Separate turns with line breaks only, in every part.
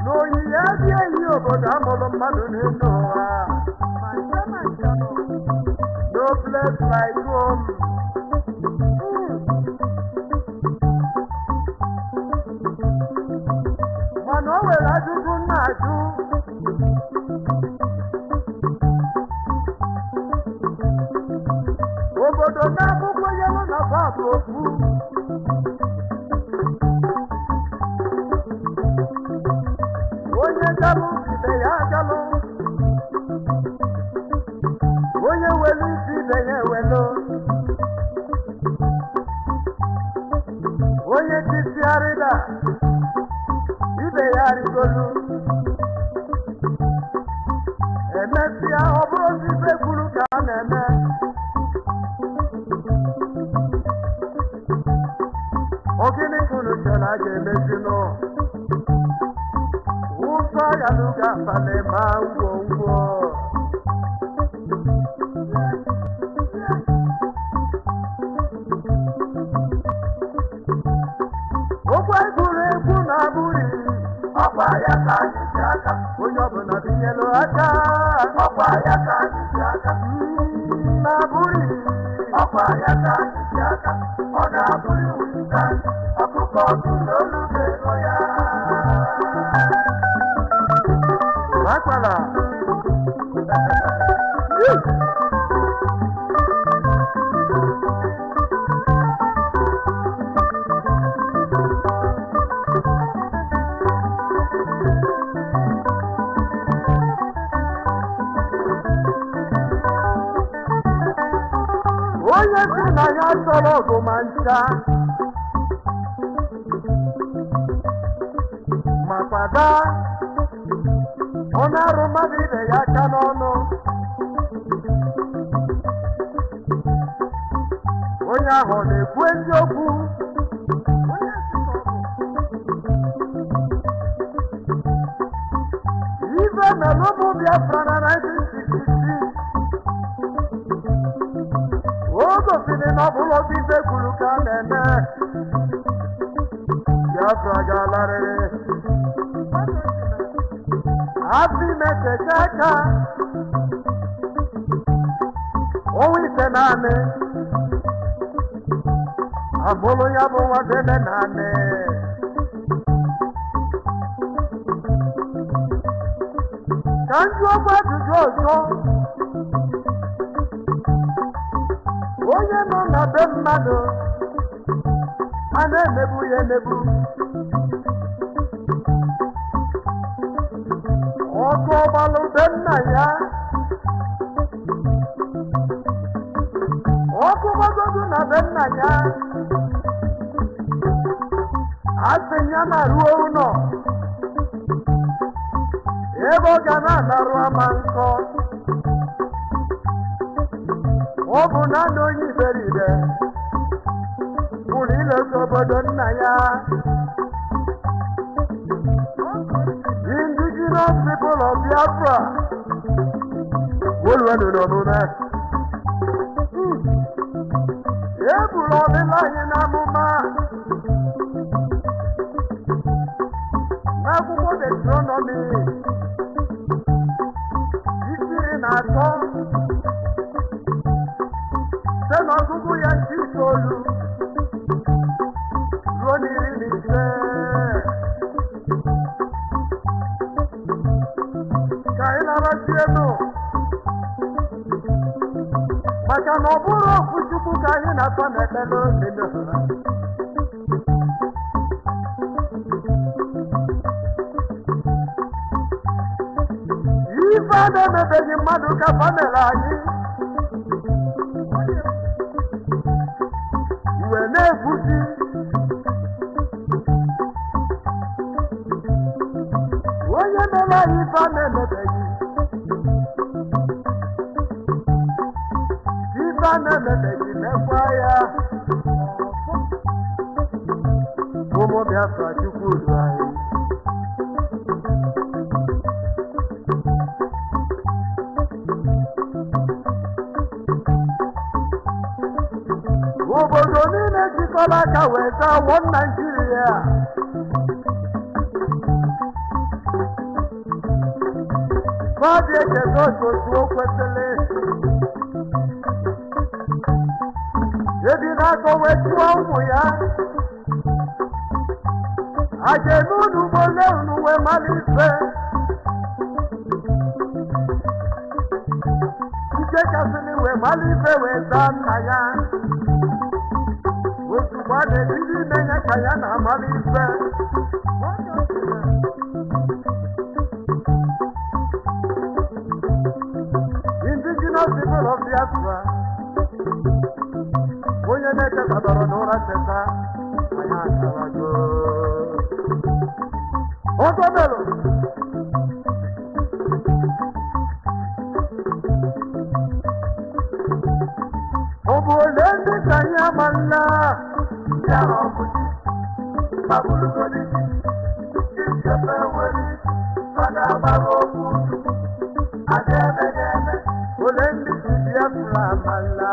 No yiye yo boda molo madu ne noa. No place like home. Mano we la du na du. Obodo na buko yelo na babu ofu. Onye jalu ibe ya jalu. Onye welu ibe ya welu. Onye tisi arida ibe ya rigolu. Emesia oburu ibe kwuru ka na-eme. Ogini kunu chela ga-emezi no. Ụzọ ya n'ụga fale ma ngwongwo. Okwa egwuregwu na abụrị. Ọkwa ya ka anyị ji aka. Onye ọbụla binyelu aka. Ọkwa ya ka anyị ji aka. Na abụrị. Ọkwa ya ka anyị ji aka. Ọ na-abụrị ụzọ. Ọkụkọ ọkụ n'olu ga-ego ya. Makwala. Onye si na ya sọrọ ọgụ ma ncha. Makwada. Ọ na-arụ mmadụ ibe ya aka n'ọnụ. Onye ahụ na-ekwu eziokwu. Ibe mere ụmụ Biafra na 1966. O gosiri na ọ bụla obi ibe kwuru ka a na-eme. Biafra ga-alarịrị. Happy message aka. Owi se nane. Abolo ya bo wa se nane. Kanju ba jujo. Onye no na be mmadu. Ana emebu ya emebu. Ọkụ ọgbalụ be nna ya. Ọkụ gbagodu na be nna ya. Asị ya na ruo ụlọ. Ebe ọ ga na-anarụ ama nkọ. Ọ bụ naanị onye iberibe. Pụrụ ileta obodo nna ya. Indigenous people of Biafra. What do I do no that? Ebulu ọdịla anyị n'amụma. N'akwụkwọ Deuteronomy. Isiri na atọ. Site n'ọgụgụ ya nke itoolu. Ruo n'iri na ise. Maka na ọ bụrụ okwu Chukwu ka anyị na-akọ n'ekpere oge n'ụra. Ife a na-emebeghị mmadụ ka famịlị anyị. Iwe na-ekwusi. Onye mere anyị ife a na-emebeghị. Ife a na-emebeghị mekwa ya. Ụmụ Biafra Chukwu du anyị. Obodo niile jikọrọ aka wee weta one Nigeria. God is the God to kwesele. Ebi na ko wetu owo ya. Ajenu nu mole nu we malife. Ije kasini we malife we zanna ya. Otu ba de bibi nenya kaya na malife. Indigenous people of Diaspora. Onye na-eche sadọrọ n'ụra cheta anyị akawago. Ọzọ melo. Ọ bụ ole ndị ka anyị amala ya ọbụ babụlugodi ichefe weri mana agbara okwu adị ebe ga-eme ole ndị si Biafra amala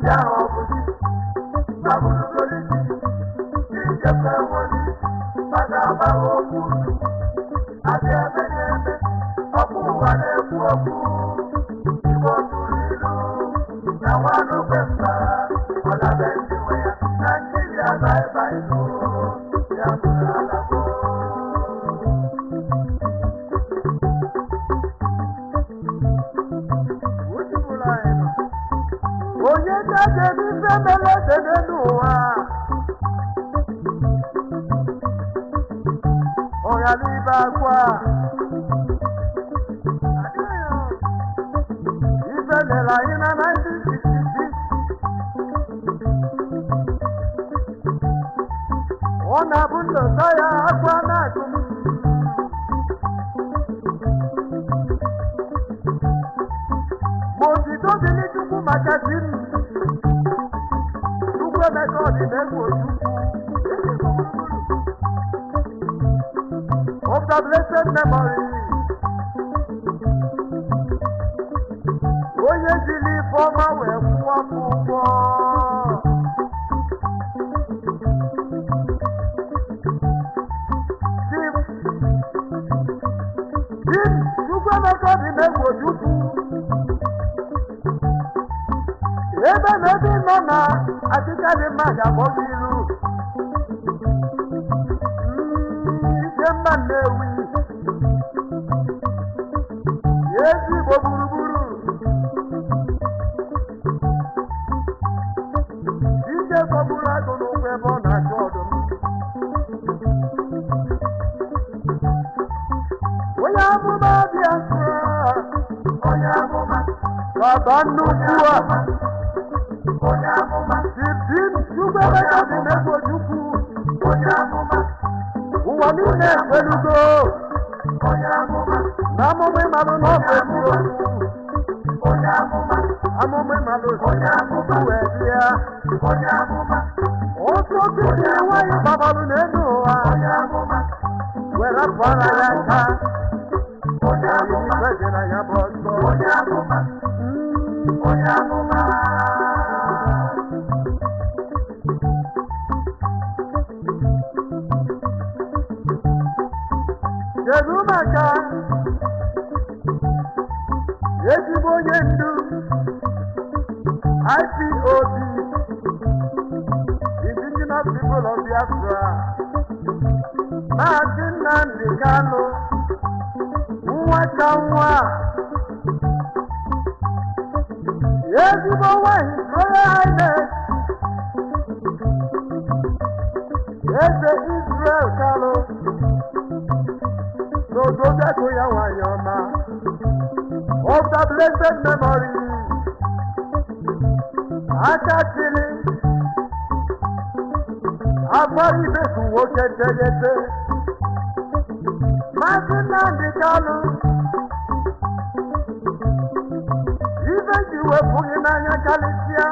ya ọbụ babụlugodi ichefe weri mana agbara okwu adị ebe ga-eme ọkụ ụwa na-ekwu okwu igbo tụrụ ilu na nwanụ gwemba ọlabe ndị nwe ya Nigeria bye-bye no ya bụrụ alabo. Onye na-eje n'ife mele dede n'ụwa ọya n'ibe akwa ife lere anyị na 1966 ọ na-abụ ndọta ya akwa na-akụ ma otito dị n'Chukwu maka di m Chukwu emeka ọdịnegwu of the blessed memory onye jiri ife ọma wee kwụọ m ụgwọ Chukwu emeka ọdịnegwu Ojukwu ebe na ebe nọ na achịcha dị mma ga-akpọ gị ilu ike mma Nnewi ezi Igbo gburugburu ike kọburu agụ n'ụkwụ ebe ọ na-achọ ọdụm onye amụma Biafra onye amụma baba nnukwu a onye amụma Chukwu emeka ọdịnegwu Ojukwu onye amụma ụwa niile ekwelugo onye amụma na amụma ịmalụ n'ọbụ eziokwu onye amụma ịmalụ onye amụma wee bịa onye amụma otu otu ndị nwaanyị gbabalụ n'elu ụwa onye amụma were pụara ya aka onye amụma ejere ya bụ ọsọ onye amụma onye amụma kedu maka ezigbo onye ndu IPOB Indigenous People of Biafra Mazi Nnamdi Kanu nwa ka nwa ezigbo nwanyị Royal Highness eze Israel Kanu n'odogago ya nwanyị ọma of the blessed memory aka chili agbara ibeku nwoke nteghete Mazi Nnamdi Kanu ibe ji wepụ gị n'anya karịsịa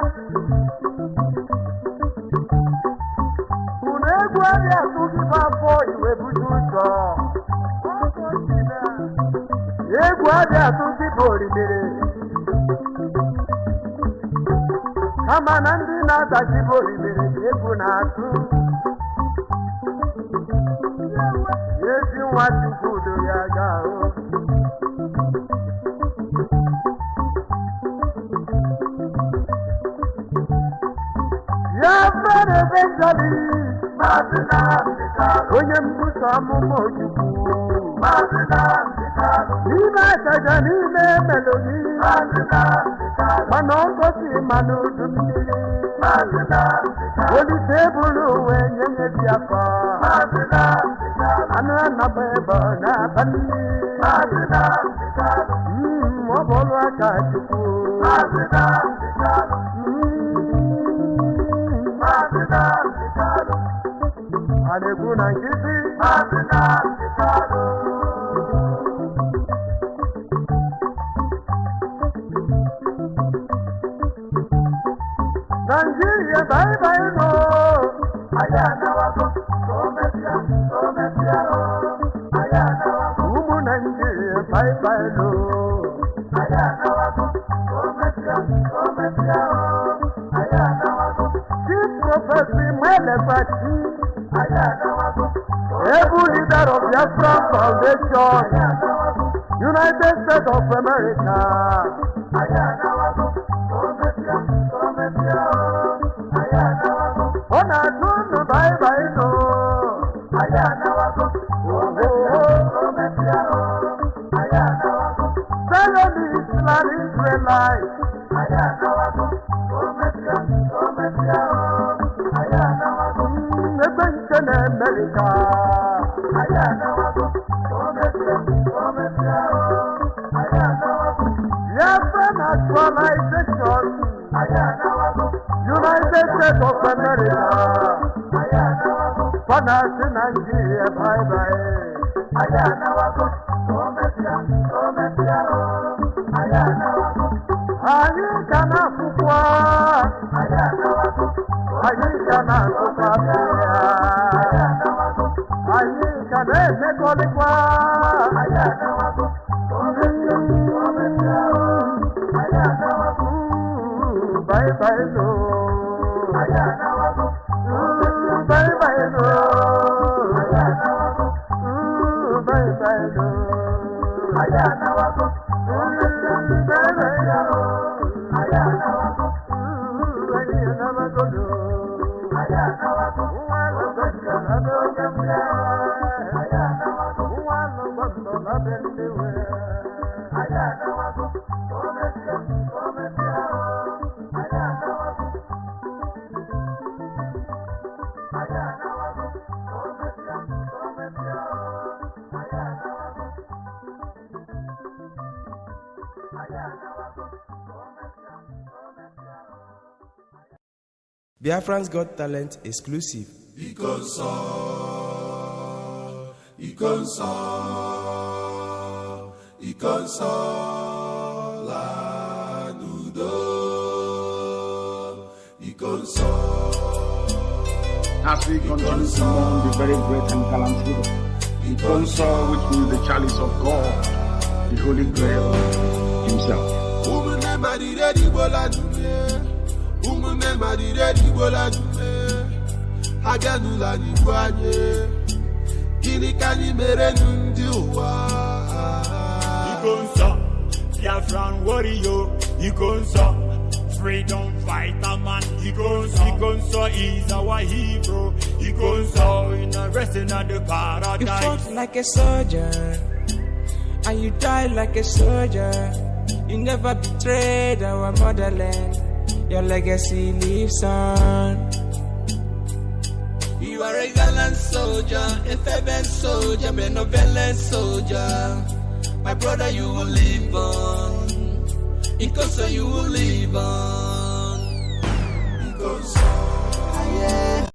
unu egwu adị atụ gị afọ iwe buju ụzọ egwu adị atụ gị bụ orimiri kama na ndị na-adachi bụ orimiri egwu na-atụ Watukudu Yagao. Yafere eventually, Mazi Nnamdi Kanu. Onye mbusa Mojuku, Mazi Nnamdi Kanu. Nime kaja nime melodi, Mazi Nnamdi Kanu. Manongosi manudumiri, Mazi Nnamdi Kanu. Oli tebulu wenye Biafra, Mazi Nnamdi Kanu. Anana beba na bani, Mazi Nnamdi Kanu. Mobolo akachuku, Mazi Nnamdi Kanu. Mazi Nnamdi Kanu. Aleguna ngisi, Mazi Nnamdi Kanu. Nigeria bye bye no. Ayana wako, Sometia, Ayana wako. Umu Nigeria bye bye no. Ayana wako, Sometia, Ayana wako. Chief Prophecy Mwelefati, Ayana wako. Every leader of Biafra Foundation, Ayana wako. United States of America, Ayana wako. Sometia, Ayana wako. Ona tunu bye bye no. Ayana wako. Sometia, Ayana wako. Fellow Israelite, Ayana wako. Sometia, Ayana wako. Ebenchen America, Ayana wako. Sometia, Ayana wako. Biafran actualization, Ayana wako. United States of America, Ayana wako. Panasi Nigeria bye bye, Ayana wako. Sometia, Ayana wako. Ayi kana kukwa, Ayana wako. Ayi kana kukwa, Ayana wako. Ayi kana emekolikwa, Ayana wako. Sometia, Ayana wako. Bye bye no. Ayana wako. Bye bye no. Ayana wako. Bye bye no. Ayana wako. Bye bye no. Ayana wako. Ayana wako no. Ayana wako. Ayana wako. Ayana wako.
Biafrans Got Talent exclusive.
Ikonso la nudo. Ikonso.
As we continue to mourn the very great and gallant hero, Ikonso, which means the chalice of God, the Holy Grail himself.
Umune madire di bola dume Haganula ni kwanye Gini kani mere nundi uwa
Ikonso, Biafran warrior Ikonso, freedom fighter man Ikonso is our hero Ikonso in a resting at the paradise.
You fought like a soldier and you died like a soldier. You never betrayed our motherland. Your legacy lives on.
You are a gallant soldier, a fervent soldier, benevolent soldier. My brother, you will live on. Ikonso, you will live on.
Ikonso.
Yeah.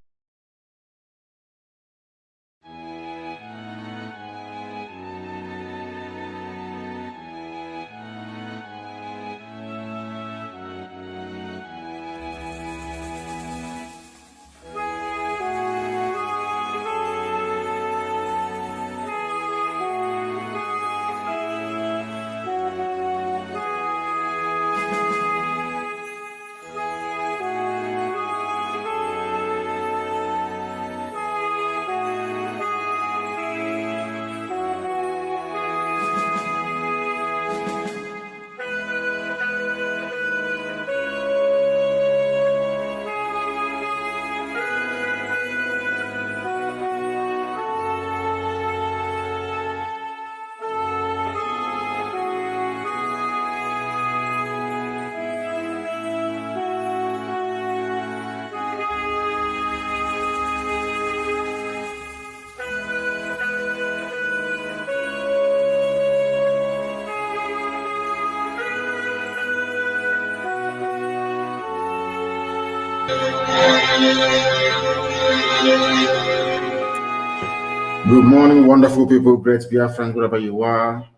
Good morning, wonderful people, great Biafrans, wherever you are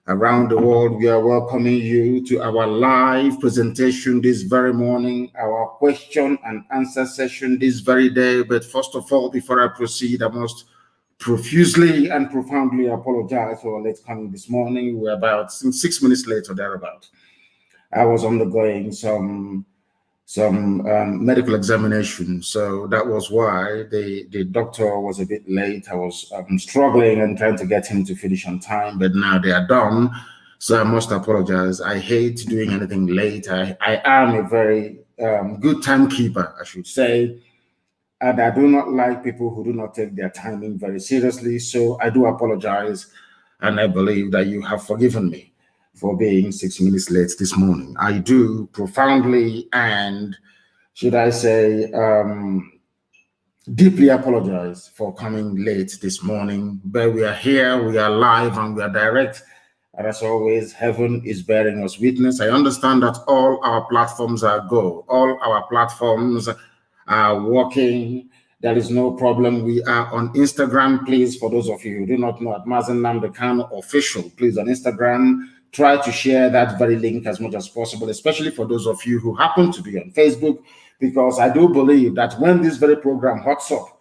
around the world. We are welcoming you to our live presentation this very morning, our question and answer session this very day. But first of all, before I proceed, I must profusely and profoundly apologize for late coming this morning. We're about 6 minutes late or thereabout. I was undergoing some medical examination, so that was why the doctor was a bit late. I was struggling and trying to get him to finish on time, but now they are done, so I must apologize. I hate doing anything late. I am a very good timekeeper, I should say, and I do not like people who do not take their timing very seriously, so I do apologize, and I believe that you have forgiven me for being 6 minutes late this morning. I do profoundly and, should I say, deeply apologize for coming late this morning. But we are here, we are live, and we are direct. And as always, heaven is bearing us witness. I understand that all our platforms are go. All our platforms are working. There is no problem. We are on Instagram. Please, for those of you who do not know, at Mazi Nnamdi Kanu official, please, on Instagram, try to share that very link as much as possible, especially for those of you who happen to be on Facebook, because I do believe that when this very program hots up,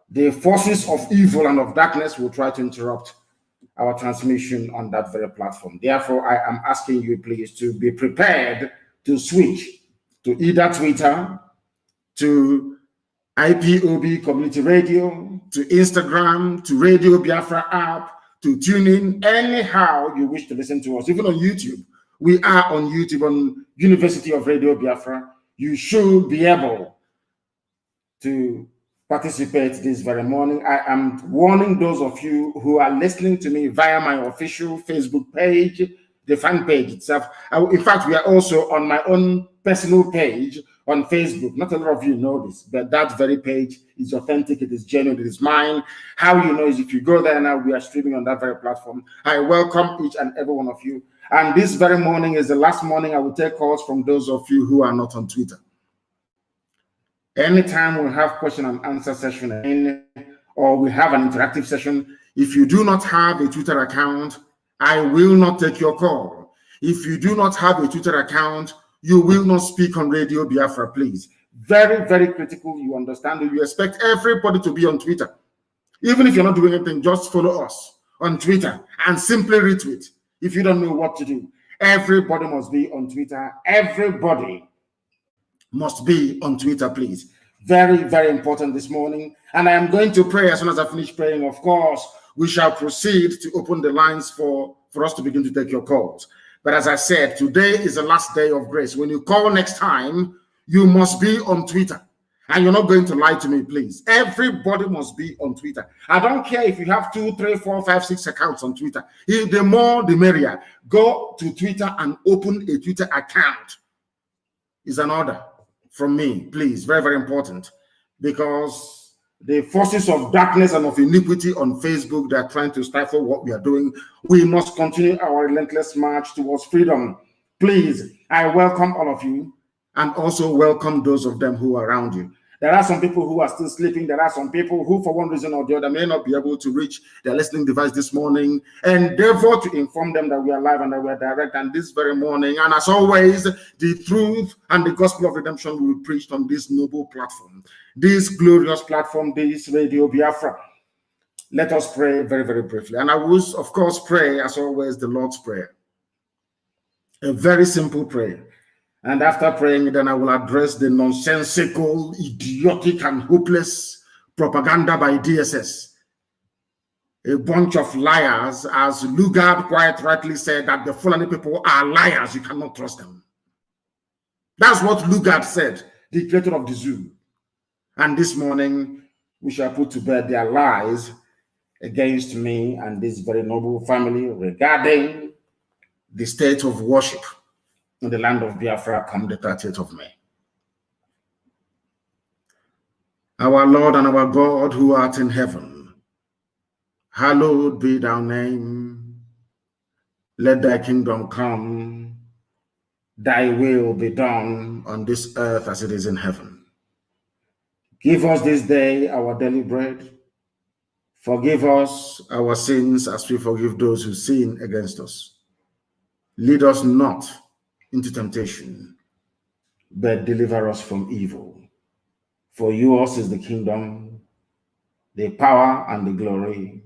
the forces of evil and of darkness will try to interrupt our transmission on that very platform. Therefore, I am asking you, please, to be prepared to switch to either Twitter, to IPOB Community Radio, to Instagram, to Radio Biafra app, to tune in anyhow you wish to listen to us, even on YouTube. We are on YouTube on University of Radio Biafra. You should be able to participate this very morning. I am warning those of you who are listening to me via my official Facebook page, the fan page itself. In fact, we are also on my own personal page on Facebook. Not a lot of you know this, but that very page is authentic, it is genuine, it is mine. How you know is if you go there now, we are streaming on that very platform. I welcome each and every one of you. And this very morning is the last morning I will take calls from those of you who are not on Twitter. Anytime we have question and answer session or we have an interactive session, if you do not have a Twitter account, I will not take your call. If you do not have a Twitter account, you will not speak on Radio Biafra, please. Very, very critical. You understand that you expect everybody to be on Twitter. Even if you're not doing anything, just follow us on Twitter and simply retweet. If you don't know what to do, everybody must be on Twitter. Everybody must be on Twitter, please. Very, very important this morning. And I am going to pray. As soon as I finish praying, of course, we shall proceed to open the lines for us to begin to take your calls. But as I said, today is the last day of grace. When you call next time, you must be on Twitter. And you're not going to lie to me, please. Everybody must be on Twitter. I don't care if you have 2, 3, 4, 5, 6 accounts on Twitter. The more, the merrier. Go to Twitter and open a Twitter account. Is an order from me, please. Very, very important. Because the forces of darkness and of iniquity on Facebook, they're trying to stifle what we are doing. We must continue our relentless march towards freedom. Please, I welcome all of you and also welcome those of them who are around you. There are some people who are still sleeping. There are some people who, for one reason or the other, may not be able to reach their listening device this morning. Endeavor to inform them that we are live and that we are direct. And this very morning, and as always, the truth and the gospel of redemption will be preached on this noble platform, this glorious platform, this Radio Biafra. Let us pray very, very briefly. And I will, of course, pray, as always, the Lord's Prayer. A very simple prayer. And after praying, then I will address the nonsensical, idiotic, and hopeless propaganda by DSS. A bunch of liars, as Lugard quite rightly said, that the Fulani people are liars. You cannot trust them. That's what Lugard said, the creator of the zoo. And this morning, we shall put to bed their lies against me and this very noble family regarding the state of worship in the land of Biafra come the 30th of May. Our Lord and our God who art in heaven, hallowed be thy name. Let thy kingdom come. thy will be done on this earth as it is in heaven. Give us this day our daily bread. Forgive us our sins as we forgive those who sin against us. Lead us not into temptation, but deliver us from evil. For yours is the kingdom, the power, and the glory,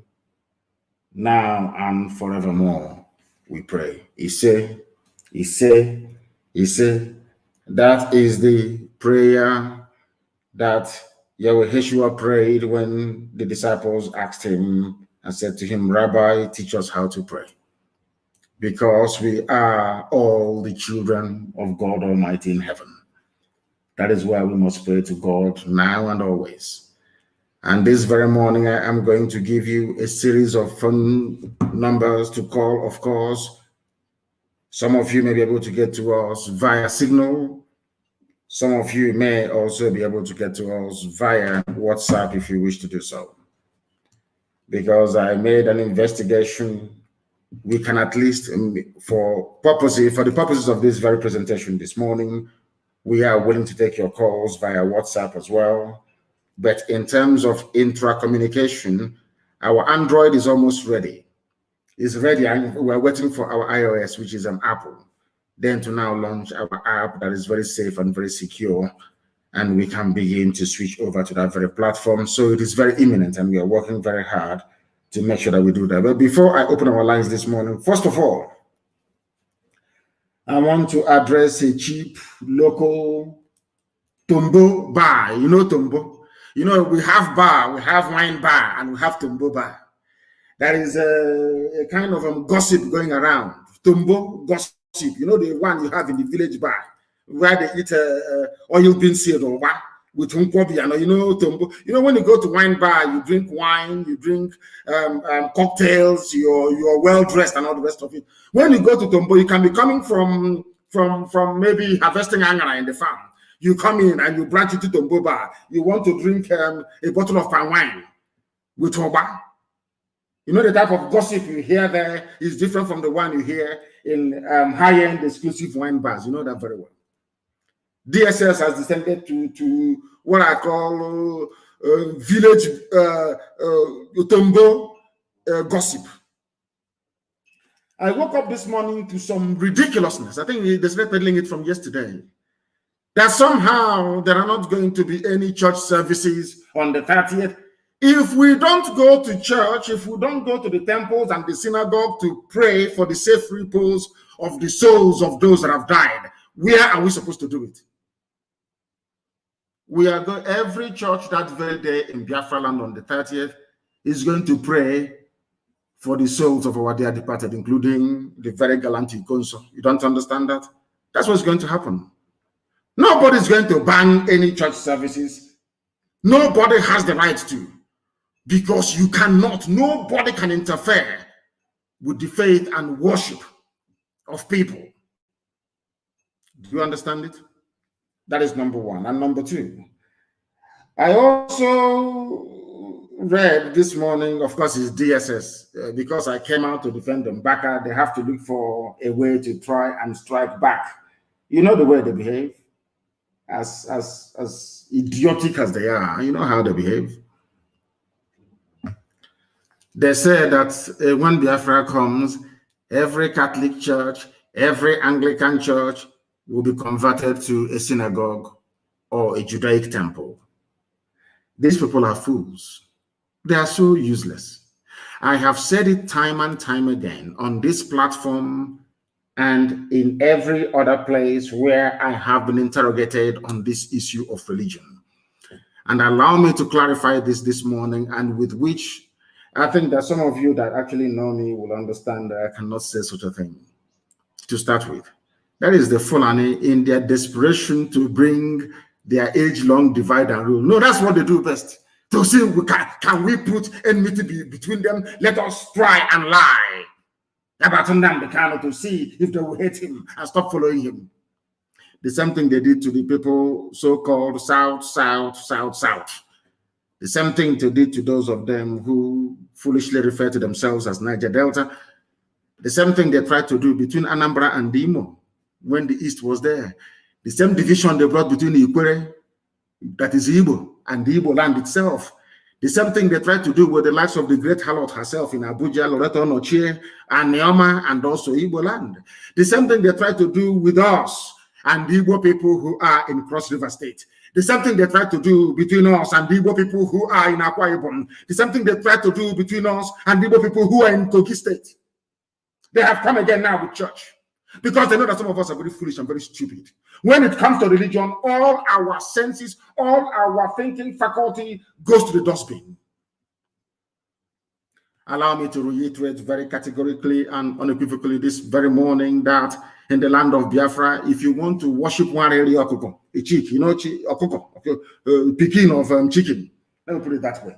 now and forevermore, we pray. He say, that is the prayer that Yahweh Yeshua prayed when the disciples asked him and said to him, Rabbi, teach us how to pray. Because we are all the children of God Almighty in heaven. That is why we must pray to God now and always. And this very morning, I am going to give you a series of phone numbers to call, of course. Some of you may be able to get to us via Signal. Some of you may also be able to get to us via WhatsApp if you wish to do so. Because I made an investigation, we can at least, for the purposes of this very presentation this morning, we are willing to take your calls via WhatsApp as well. But in terms of intra-communication, our Android is almost ready. It's ready, and we're waiting for our iOS, which is an Apple, then to now launch our app that is very safe and very secure, and we can begin to switch over to that very platform. So it is very imminent, and we are working very hard to make sure that we do that. But before I open our lines this morning, first of all, I want to address a cheap local Tombo bar. You know Tombo? You know, we have bar, we have wine bar, and we have Tombo bar. There is a kind of gossip going around. Tombo gossip, you know, the one you have in the village bar, where they eat oil bean seed or what with Nkwobi. You know, Tombo. You know, when you go to wine bar, you drink wine, you drink cocktails, you're well dressed and all the rest of it. When you go to Tombo, you can be coming from maybe harvesting angara in the farm. You come in and you branch into Tombo bar. You want to drink a bottle of palm wine with Oba. You know, the type of gossip you hear there is different from the one you hear in high-end exclusive wine bars. You know that very well. DSS has descended to what I call village Tombo gossip. I woke up this morning to some ridiculousness. I think they started peddling it from yesterday. That somehow there are not going to be any church services on the 30th. If we don't go to church, if we don't go to the temples and the synagogue to pray for the safe repose of the souls of those that have died, where are we supposed to do it? We are going, every church that very day in Biafra land on the 30th is going to pray for the souls of our dear departed, including the very gallant Ikonso. You don't understand that? That's what's going to happen. Nobody's going to ban any church services. Nobody has the right to, because you cannot, nobody can interfere with the faith and worship of people. Do you understand it? That is number one. And number two, I also read this morning, of course, it's DSS, because I came out to defend them. Back, they have to look for a way to try and strike back. You know the way they behave. As idiotic as they are, you know how they behave. They say that when Biafra comes, every Catholic church, every Anglican church will be converted to a synagogue or a Judaic temple. These people are fools. They are so useless. I have said it time and time again on this platform and in every other place where I have been interrogated on this issue of religion. And allow me to clarify this morning, and with which I think that some of you that actually know me will understand that I cannot say such a thing. To start with, that is the Fulani in their desperation to bring their age-long divide and rule. No, that's what they do best. To see, can we put enmity between them? Let us try and lie about Nnamdi Kanu to see if they will hate him and stop following him. The same thing they did to the people so-called South. The same thing they did to those of them who foolishly refer to themselves as Niger Delta. The same thing they tried to do between Anambra and Imo. when the East was there. The same division they brought between the Ikwere, that is Igbo, and the Igbo land itself. The same thing they tried to do with the likes of the great harlot herself in Abuja, Loreto Nochie, and Neoma, and also Igbo land. The same thing they tried to do with us and the Igbo people who are in Cross River State. The same thing they tried to do between us and the Igbo people who are in Akwa Ibom. The same thing they tried to do between us and the Igbo people who are in Kogi State. They have come again now with church, because they know that some of us are very foolish and very stupid. When it comes to religion, all our senses, all our thinking faculty goes to the dustbin. Allow me to reiterate very categorically and unequivocally this very morning that in the land of Biafra, if you want to worship one area, a chick, you know, picking of chicken, let me put it that way,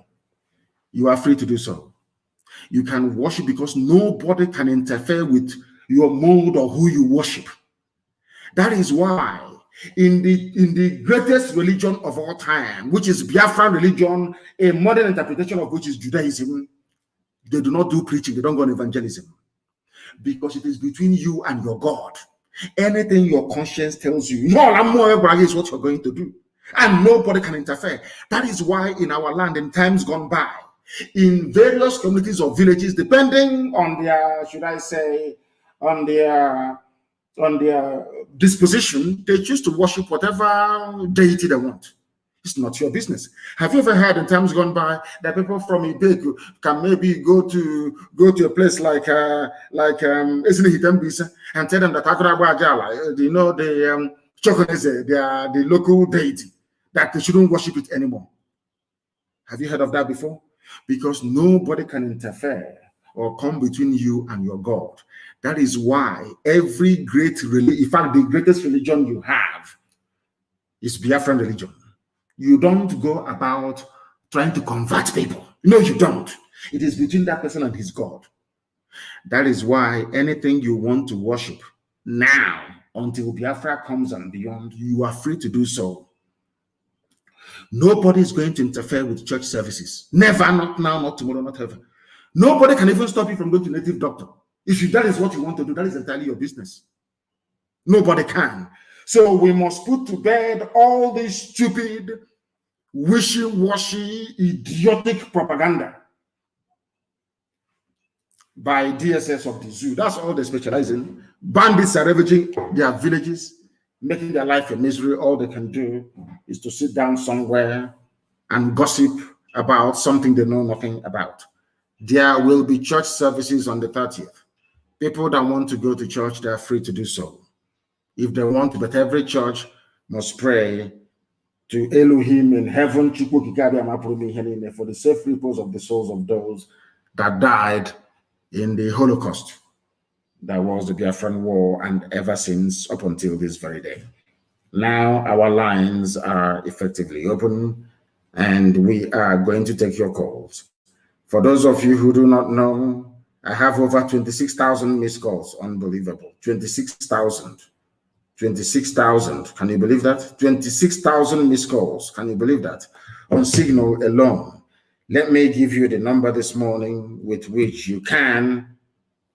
you are free to do so. You can worship because nobody can interfere with your mode or who you worship. That is why in the greatest religion of all time, which is Biafran religion, a modern interpretation of which is Judaism, they do not do preaching, they don't go on evangelism, because it is between you and your God. Anything your conscience tells you, is what you're going to do, and nobody can interfere. That is why in our land, in times gone by, in various communities or villages, depending on their, should I say, on their disposition, they choose to worship whatever deity they want. It's not your business. Have you ever heard in times gone by that people from Ibeku can maybe go to a place like Hitembisa and tell them that you know the Chokonese, they are the local deity, that they shouldn't worship it anymore? Have you heard of that before? Because nobody can interfere or come between you and your God. That is why every great religion, in fact, the greatest religion you have is Biafran religion. You don't go about trying to convert people. No, you don't. It is between that person and his God. That is why anything you want to worship now, until Biafra comes and beyond, you are free to do so. Nobody is going to interfere with church services. Never, not now, not tomorrow, not ever. Nobody can even stop you from going to native doctor. If that is what you want to do, that is entirely your business. Nobody can. So we must put to bed all this stupid, wishy-washy, idiotic propaganda by DSS of the zoo. That's all they specialize in. Bandits are ravaging their villages, making their life a misery. All they can do is to sit down somewhere and gossip about something they know nothing about. There will be church services on the 30th. People that want to go to church, they are free to do so. If they want to, but every church must pray to Elohim in heaven for the safe repose of the souls of those that died in the Holocaust. That was the Biafran War, and ever since up until this very day. Now our lines are effectively open, and we are going to take your calls. For those of you who do not know, I have over 26,000 missed calls. Unbelievable. 26,000. 26,000. Can you believe that? 26,000 missed calls. Can you believe that? On Signal alone. Let me give you the number this morning with which you can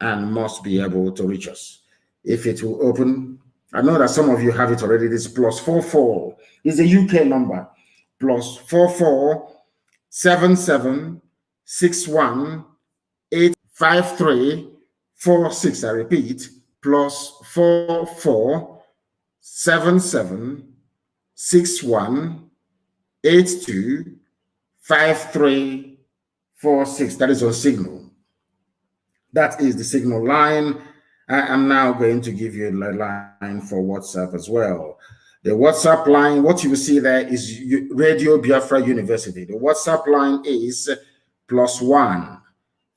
and must be able to reach us. If it will open, I know that some of you have it already. This +44 is a UK number. +44 77 61 853 46. I repeat, +44 77 61 82 53 46. That is on Signal. That is the Signal line. I am now going to give you a line for WhatsApp as well. The WhatsApp line, what you will see there is Radio Biafra University. The WhatsApp line is +1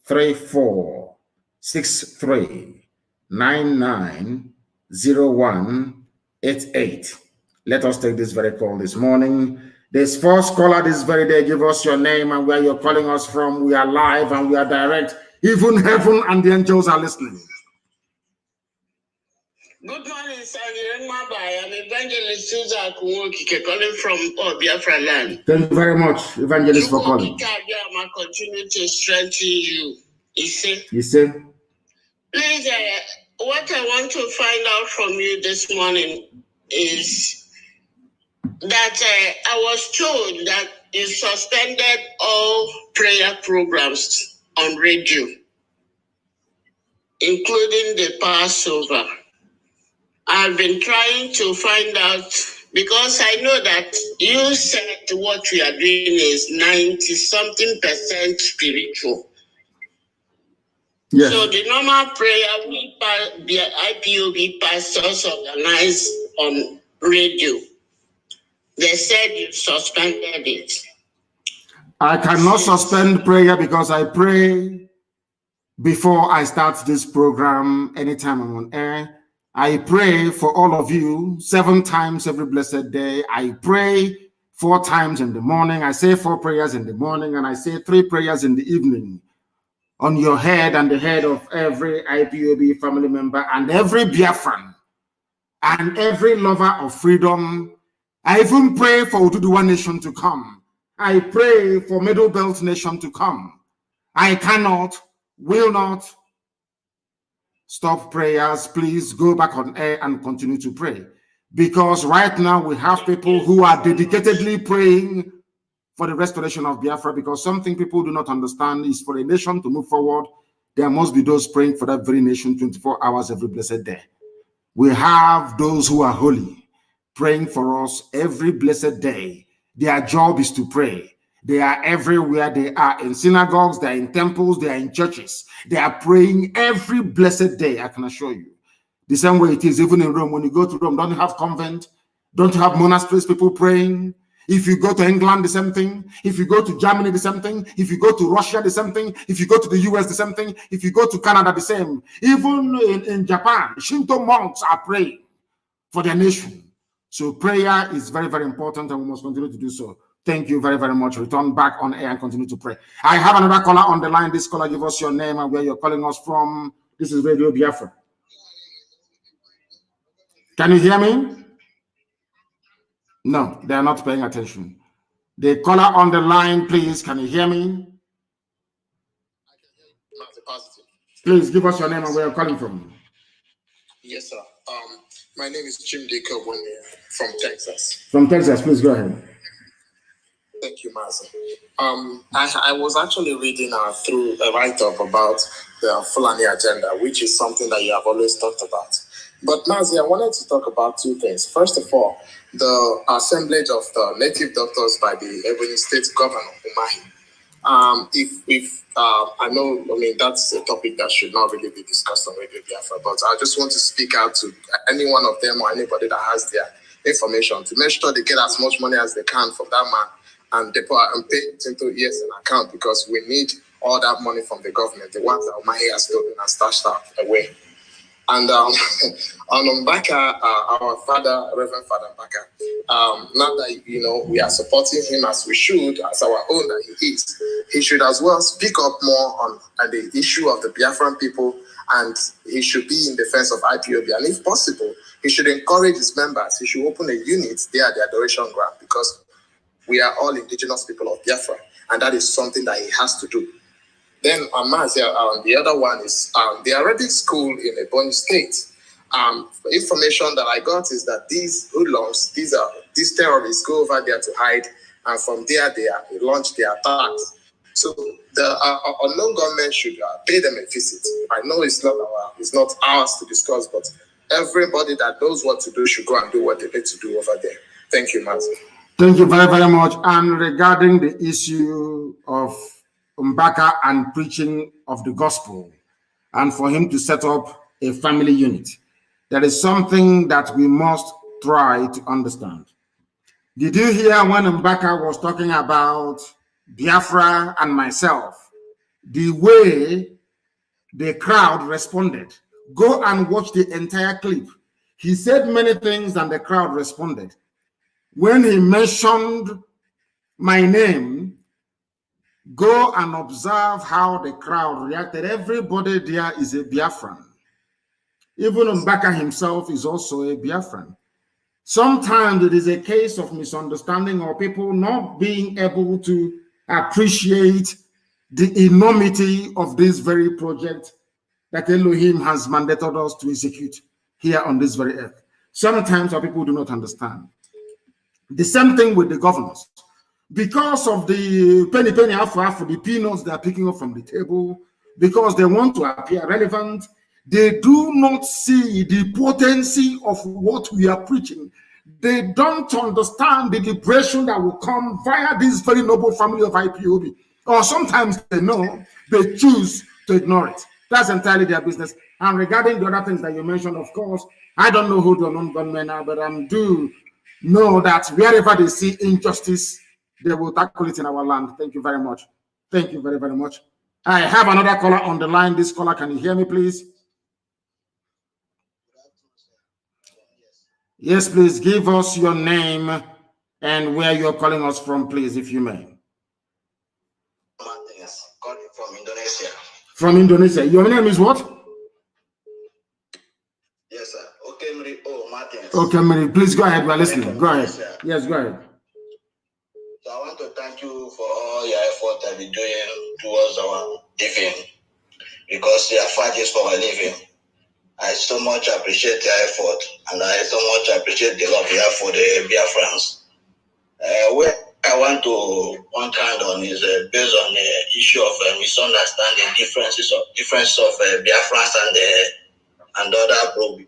34 63 99 01 88. Let us take this very call this morning. This first caller this very day, give us your name and where you're calling us from. We are live and we are direct. Even heaven and the angels are listening.
Good morning, sir. I'm Evangelist Susan Kuwoki, calling from Biafra land.
Thank you very much, Evangelist, for calling.
I continue to strengthen you. You see?
You see?
Please, what I want to find out from you this morning is that I was told that you suspended all prayer programs on radio, including the Passover. I've been trying to find out, because I know that you said what we are doing is 90-something% spiritual.
Yes.
So the normal prayer the IPOB pastors organize on radio, they said you suspended it.
I cannot suspend prayer because I pray before I start this program anytime I'm on air. I pray for all of you 7 times every blessed day. I pray 4 times in the morning. I say 4 prayers in the morning, and I say 3 prayers in the evening on your head and the head of every IPOB family member and every Biafran and every lover of freedom. I even pray for Oduduwa nation to come. I pray for Middle Belt nation to come. I cannot, will not stop prayers. Please go back on air and continue to pray, because right now we have people who are dedicatedly praying for the restoration of Biafra, because something people do not understand is for a nation to move forward, there must be those praying for that very nation 24 hours every blessed day. We have those who are holy praying for us every blessed day. Their job is to pray. They are everywhere. They are in synagogues, they are in temples, they are in churches. They are praying every blessed day, I can assure you. The same way it is even in Rome. When you go to Rome, don't you have convent? Don't you have monasteries, people praying? If you go to England, the same thing. If you go to Germany, the same thing. If you go to Russia, the same thing. If you go to the US, the same thing. If you go to Canada, the same. Even in Japan, Shinto monks are praying for their nation. So prayer is very, very important, and we must continue to do so. Thank you very, very much. Return back on air and continue to pray. I have another caller on the line. This caller, give us your name and where you're calling us from. This is Radio Biafra. Can you hear me? No, they are not paying attention. The caller on the line, please, can you hear me? Please give us your name and where you're calling from.
Yes, sir. My name is Jim Jacob from Texas.
From Texas, please go ahead.
Thank you, Mazi. I was actually reading through a write-up about the Fulani agenda, which is something that you have always talked about. But Mazi, I wanted to talk about 2 things. First of all, the assemblage of the native doctors by the Ebony State Governor, Umahi. I know, that's a topic that should not really be discussed on Radio Biafra, but I just want to speak out to any one of them or anybody that has their information to make sure they get as much money as they can from that man and pay it into years in account, because we need all that money from the government, the ones that Umahi has stolen and stashed away. And on Mbaka, our father, Reverend Father Mbaka, now that, we are supporting him as we should, as our own that he is, he should as well speak up more on the issue of the Biafran people, and he should be in defense of IPOB. And if possible, he should encourage his members. He should open a unit there at the Adoration Ground, because we are all indigenous people of Biafra, and that is something that he has to do. Then the other one is the Arabic school in Ebony State. Information that I got is that these hoodlums, these terrorists go over there to hide, and from there they launch their attacks. So the unknown government should pay them a visit. I know it's not ours to discuss, but everybody that knows what to do should go and do what they need to do over there. Thank you, Mazi.
Thank you very, very much. And regarding the issue of Mbaka and preaching of the gospel, and for him to set up a family unit, there is something that we must try to understand. Did you hear when Mbaka was talking about Biafra and myself, the way the crowd responded? Go and watch the entire clip. He said many things and the crowd responded. When he mentioned my name, go and observe how the crowd reacted. Everybody there is a Biafran. Even Mbaka himself is also a Biafran. Sometimes it is a case of misunderstanding or people not being able to appreciate the enormity of this very project that Elohim has mandated us to execute here on this very earth. Sometimes our people do not understand. The same thing with the governors. Because of the penny half, the peanuts they are picking up from the table, because they want to appear relevant, they do not see the potency of what we are preaching. They don't understand the liberation that will come via this very noble family of IPOB. Or sometimes they know, they choose to ignore it. That's entirely their business. And regarding the other things that you mentioned, of course, I don't know who the non-gunmen are, but I do know that wherever they see injustice, they will tackle it in our land. Thank you very much. Thank you very, very much. I have another caller on the line. This caller, can you hear me, please? Yes, please give us your name and where you're calling us from, please, if you may.
Calling from Indonesia.
From Indonesia. Your name is what?
Yes, sir. Okay, Mary. Oh, Martins.
Okay, Mary. Please go ahead. We're listening. Go ahead. Yes, go ahead.
So I want to thank you for all your effort that you're doing towards our living, because your fight is for our living. I so much appreciate your effort, and I so much appreciate the love you have for the Biafrans. Where I want to point hand on is based on the issue of misunderstanding differences of Biafrans and other group,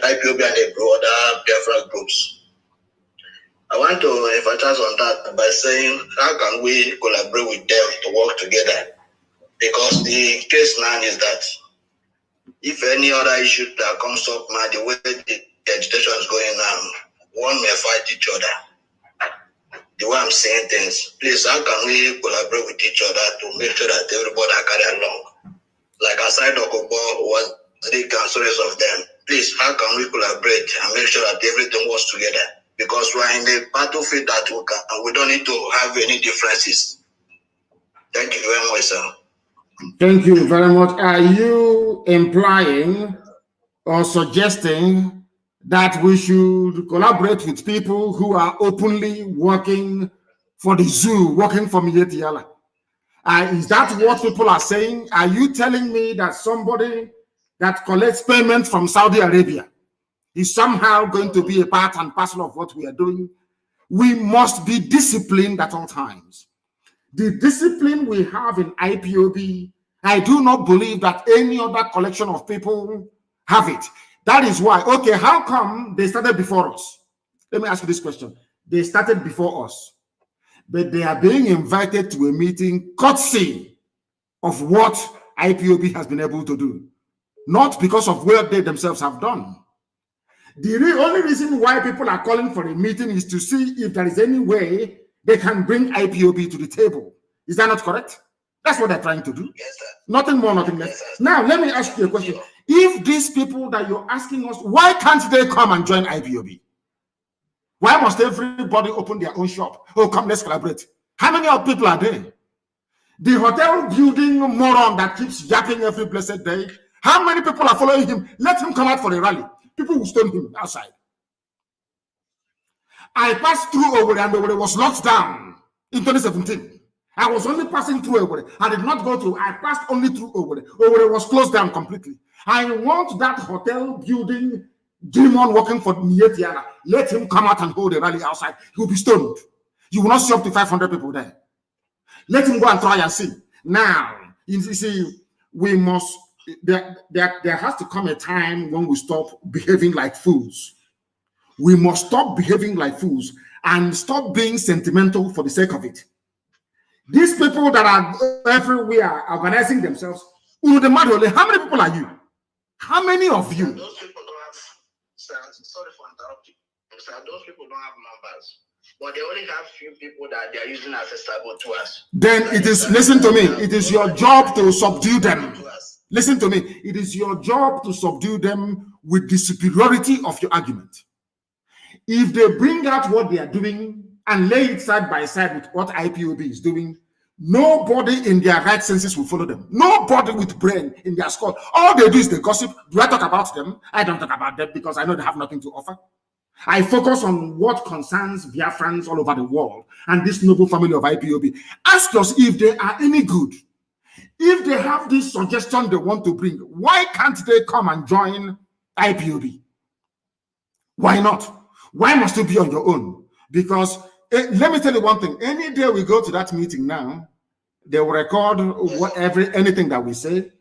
IPOB and the other Biafran groups. I want to emphasize on that by saying, how can we collaborate with them to work together? Because the case now is that if any other issue that comes up now, the way the agitation is going on, one may fight each other. The way I'm saying things, please, how can we collaborate with each other to make sure that everybody carry along? Like aside Okobo was the councillors of them. Please, how can we collaborate and make sure that everything works together? Because we're in the battlefield that we don't need to have any differences. Thank you very much, sir.
Thank you very much. Are you implying or suggesting that we should collaborate with people who are openly working for the zoo, working for Mietiala? Is that what people are saying? Are you telling me that somebody that collects payment from Saudi Arabia is somehow going to be a part and parcel of what we are doing? We must be disciplined at all times. The discipline we have in IPOB, I do not believe that any other collection of people have it. That is why, okay, how come they started before us? Let me ask you this question. They started before us, but they are being invited to a meeting courtesy of what IPOB has been able to do, not because of what they themselves have done. The only reason why people are calling for a meeting is to see if there is any way they can bring IPOB to the table. Is that not correct? That's what they're trying to do.
Yes, sir.
Nothing more, nothing less.
Yes,
now, let me ask you a question. If these people that you're asking us, why can't they come and join IPOB? Why must everybody open their own shop? Oh, come, let's collaborate. How many of people are there? The hotel building moron that keeps yapping every blessed day, how many people are following him? Let him come out for a rally. People will stone him outside. I passed through Owerri and Owerri was locked down in 2017. I was only passing through Owerri. I did not go to, I passed only through Owerri. Owerri was closed down completely. I want that hotel building demon working for Mietiana. Let him come out and hold a rally outside. He will be stoned. You will not see up to 500 people there. Let him go and try and see. Now, you see, we must, there has to come a time when we stop behaving like fools. We must stop behaving like fools and stop being sentimental for the sake of it. These people that are everywhere organizing themselves, how many people are you? How many of you?
Those people don't have, sir, sorry for interrupting. Sir, those people don't have numbers, but they only have few people that they are using as a sabot to us.
Then it is, listen to me, it is your job to subdue them. Listen to me, it is your job to subdue them with the superiority of your argument. If they bring out what they are doing and lay it side by side with what IPOB is doing, nobody in their right senses will follow them. Nobody with brain in their skull. All they do is they gossip. Do I talk about them? I don't talk about them because I know they have nothing to offer. I focus on what concerns Biafrans all over the world and this noble family of IPOB. Ask us if they are any good. If they have this suggestion they want to bring, why can't they come and join IPOB? Why not? Why must you be on your own? Because let me tell you one thing. Any day we go to that meeting now, they will record anything that we say.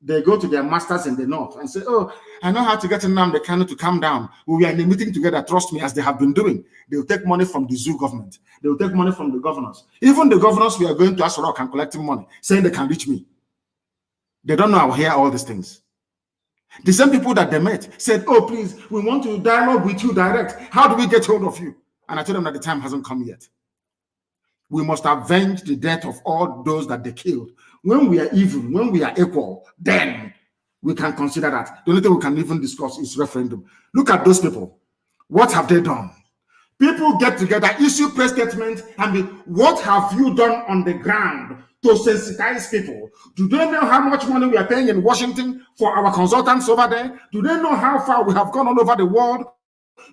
They go to their masters in the north and say, oh, I know how to get Nnamdi Kanu to calm down. We are in a meeting together, trust me, as they have been doing. They will take money from the zoo government. They will take money from the governors. Even the governors we are going to Asrock and collecting money, saying they can reach me. They don't know I will hear all these things. The same people that they met said, oh, please, we want to dialogue with you direct. How do we get hold of you? And I told them that the time hasn't come yet. We must avenge the death of all those that they killed. When we are even, when we are equal, then we can consider that. The only thing we can even discuss is referendum. Look at those people. What have they done? People get together, issue press statements, and what have you done on the ground to sensitize people? Do they know how much money we are paying in Washington for our consultants over there? Do they know how far we have gone all over the world?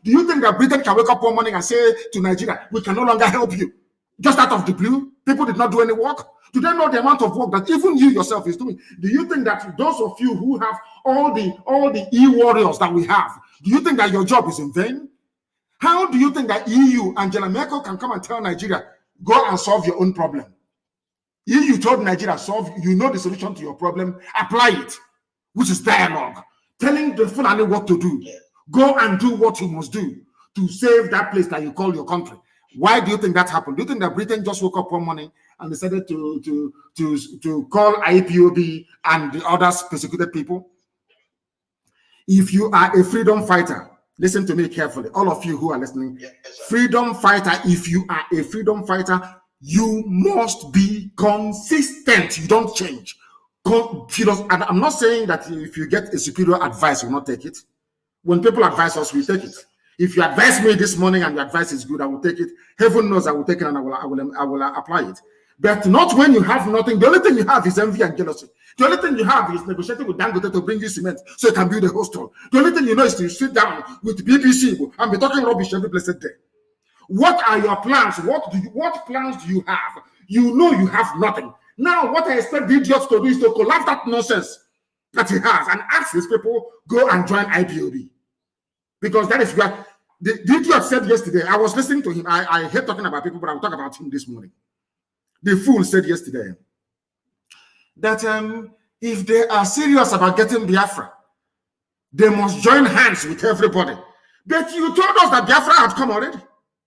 Do you think that Britain can wake up one morning and say to Nigeria, we can no longer help you? Just out of the blue, people did not do any work. Do they know the amount of work that even you yourself is doing? Do you think that those of you who have all the e-warriors that we have, do you think that your job is in vain? How do you think that EU, Angela Merkel, can come and tell Nigeria, go and solve your own problem? EU told Nigeria, you know the solution to your problem, apply it, which is dialogue. Telling the Fulani what to do. Go and do what you must do to save that place that you call your country. Why do you think that happened? Do you think that Britain just woke up one morning and decided to call IPOB and the other persecuted people? If you are a freedom fighter, listen to me carefully, all of you who are listening. Freedom fighter, if you are a freedom fighter, you must be consistent. You don't change. And I'm not saying that if you get a superior advice, you will not take it. When people advise us, we take it. If you advise me this morning and your advice is good, I will take it. Heaven knows I will take it and I will apply it. But not when you have nothing. The only thing you have is envy and jealousy. The only thing you have is negotiating with Dangote to bring you cement so you can build a hostel. The only thing you know is to sit down with BBC and be talking rubbish every blessed day. What are your plans? What plans do you have? You know you have nothing. Now, what I expect the idiots to do is to collapse that nonsense that he has and ask these people, go and join IPOB. Because that is where the idiot said yesterday, I was listening to him. I hate talking about people, but I will talk about him this morning. The fool said yesterday that if they are serious about getting Biafra, they must join hands with everybody. But you told us that Biafra had come already.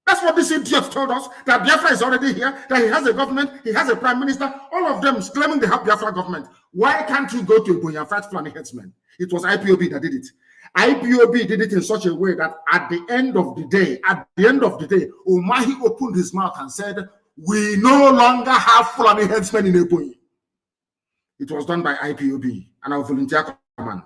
That's what this idiot told us, that Biafra is already here, that he has a government, he has a prime minister, all of them claiming they have Biafra government. Why can't you go to Ibunya and fight Fulani headsmen? It was IPOB that did it. IPOB did it in such a way that at the end of the day, Umahi opened his mouth and said, we no longer have Fulani headsmen in Ebonyi. It was done by IPOB and our volunteer command.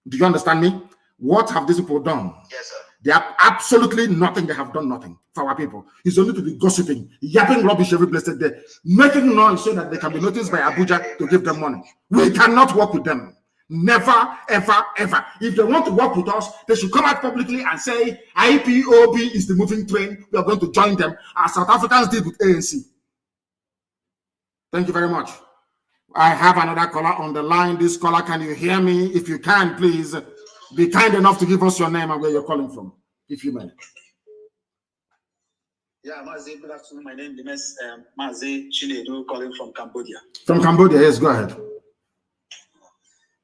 Do you understand me? What have these people done?
Yes, sir.
They have absolutely nothing. They have done nothing for our people. It's only to be gossiping, yapping rubbish every blessed day, making noise so that they can be noticed by Abuja to give them money. We cannot work with them. Never, ever, ever. If they want to work with us, they should come out publicly and say, IPOB is the moving train. We are going to join them, as South Africans did with ANC. Thank you very much. I have another caller on the line. This caller, can you hear me? If you can, please be kind enough to give us your name and where you're calling from, if you may.
Yeah, Mazi, good afternoon. My name is Mazi Chinedu, calling from Cambodia.
From Cambodia, yes, go ahead.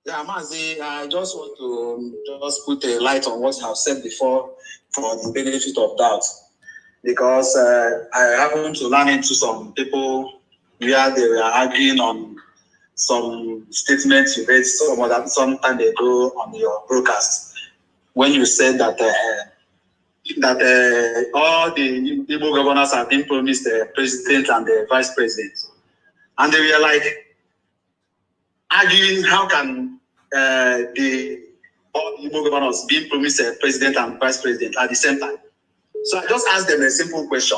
Yeah, Mazi, I just want to just put a light on what I've said before for the benefit of doubt. Because I happened to run into some people where they were arguing on some statements you made some time ago on your broadcast, when you said that all the Igbo governors have been promised the president and the vice president. And they were like arguing, how can all the Igbo governors be promised a president and vice president at the same time? So I just asked them a simple question.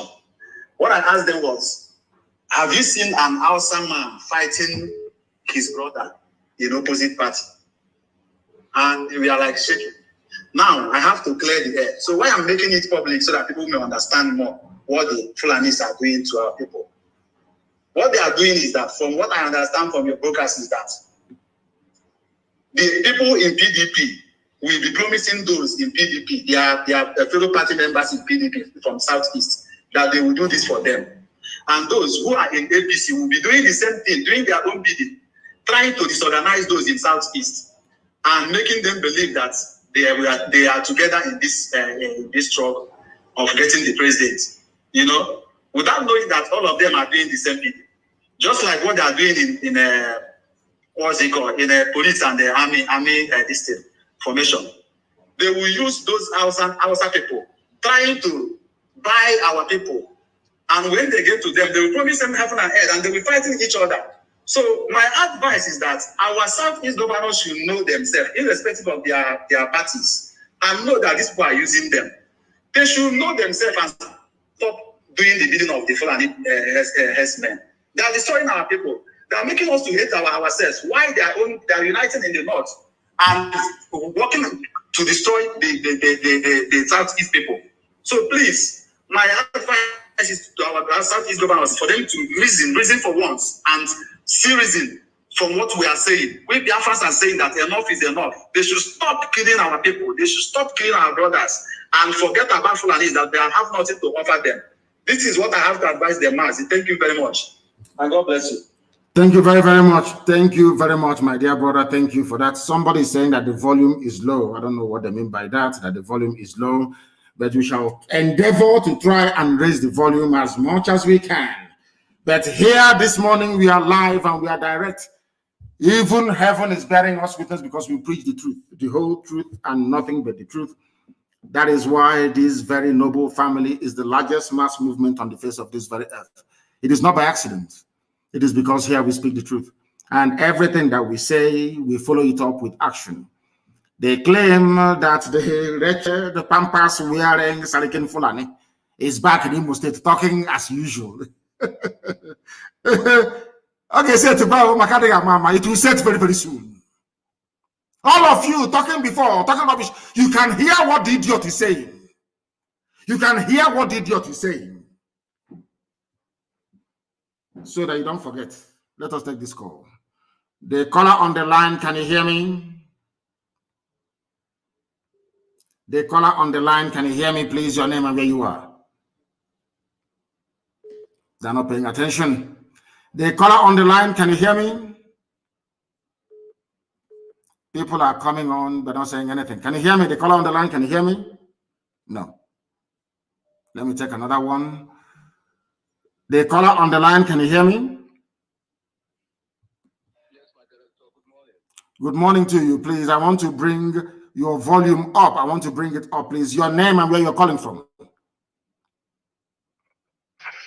What I asked them was, have you seen an Hausa man fighting his brother in opposite party? And we are like shaking. Now I have to clear the air. So why I'm making it public so that people may understand more what the Fulanis are doing to our people. What they are doing is that, from what I understand from your broadcast, is that the people in PDP will be promising those in PDP, their fellow party members in PDP from Southeast, that they will do this for them. And those who are in APC will be doing the same thing, doing their own bidding, trying to disorganize those in Southeast and making them believe that they are together in this struggle of getting the president, you know, without knowing that all of them are doing the same thing. Just like what they are doing in what's it called, in police and the army formation. They will use those Hausa people trying to buy our people. And when they get to them, they will promise them heaven and earth, and they will fighting each other. So my advice is that our Southeast governors should know themselves, irrespective of their parties, and know that these people are using them. They should know themselves and stop doing the bidding of the Fulani herdsmen. They are destroying our people. They are making us to hate ourselves. Why they are uniting in the north and working to destroy the Southeast people. So please, my advice is to our Southeast governors for them to reason for once and see reason from what we are saying. We Biafrans are saying that enough is enough. They should stop killing our people. They should stop killing our brothers and forget about Fulanis, that they have nothing to offer them. This is what I have to advise them, Mazi. Thank you very much. And God bless you.
Thank you very, very much. Thank you very much, my dear brother. Thank you for that. Somebody is saying that the volume is low. I don't know what they mean by that the volume is low, but we shall endeavor to try and raise the volume as much as we can. But here this morning, we are live and we are direct. Even heaven is bearing us witness because we preach the truth, the whole truth and nothing but the truth. That is why this very noble family is the largest mass movement on the face of this very earth. It is not by accident. It is because here we speak the truth. And everything that we say, we follow it up with action. They claim that the Pampas wearing Salikin Fulani is back in Imo State talking as usual. Okay, set Mama, it will set very, very soon. All of you talking before, talking rubbish, you can hear what the idiot is saying. You can hear what the idiot is saying. So that you don't forget, let us take this call. The caller on the line, can you hear me? The caller on the line, can you hear me, please? Your name and where you are. They're not paying attention. The caller on the line, can you hear me? People are coming on, but not saying anything. Can you hear me? The caller on the line, can you hear me? No. Let me take another one. The caller on the line, can you hear me?
Yes, my director. Good morning.
Good morning to you, please. I want to bring your volume up. I want to bring it up, please. Your name and where you're calling from.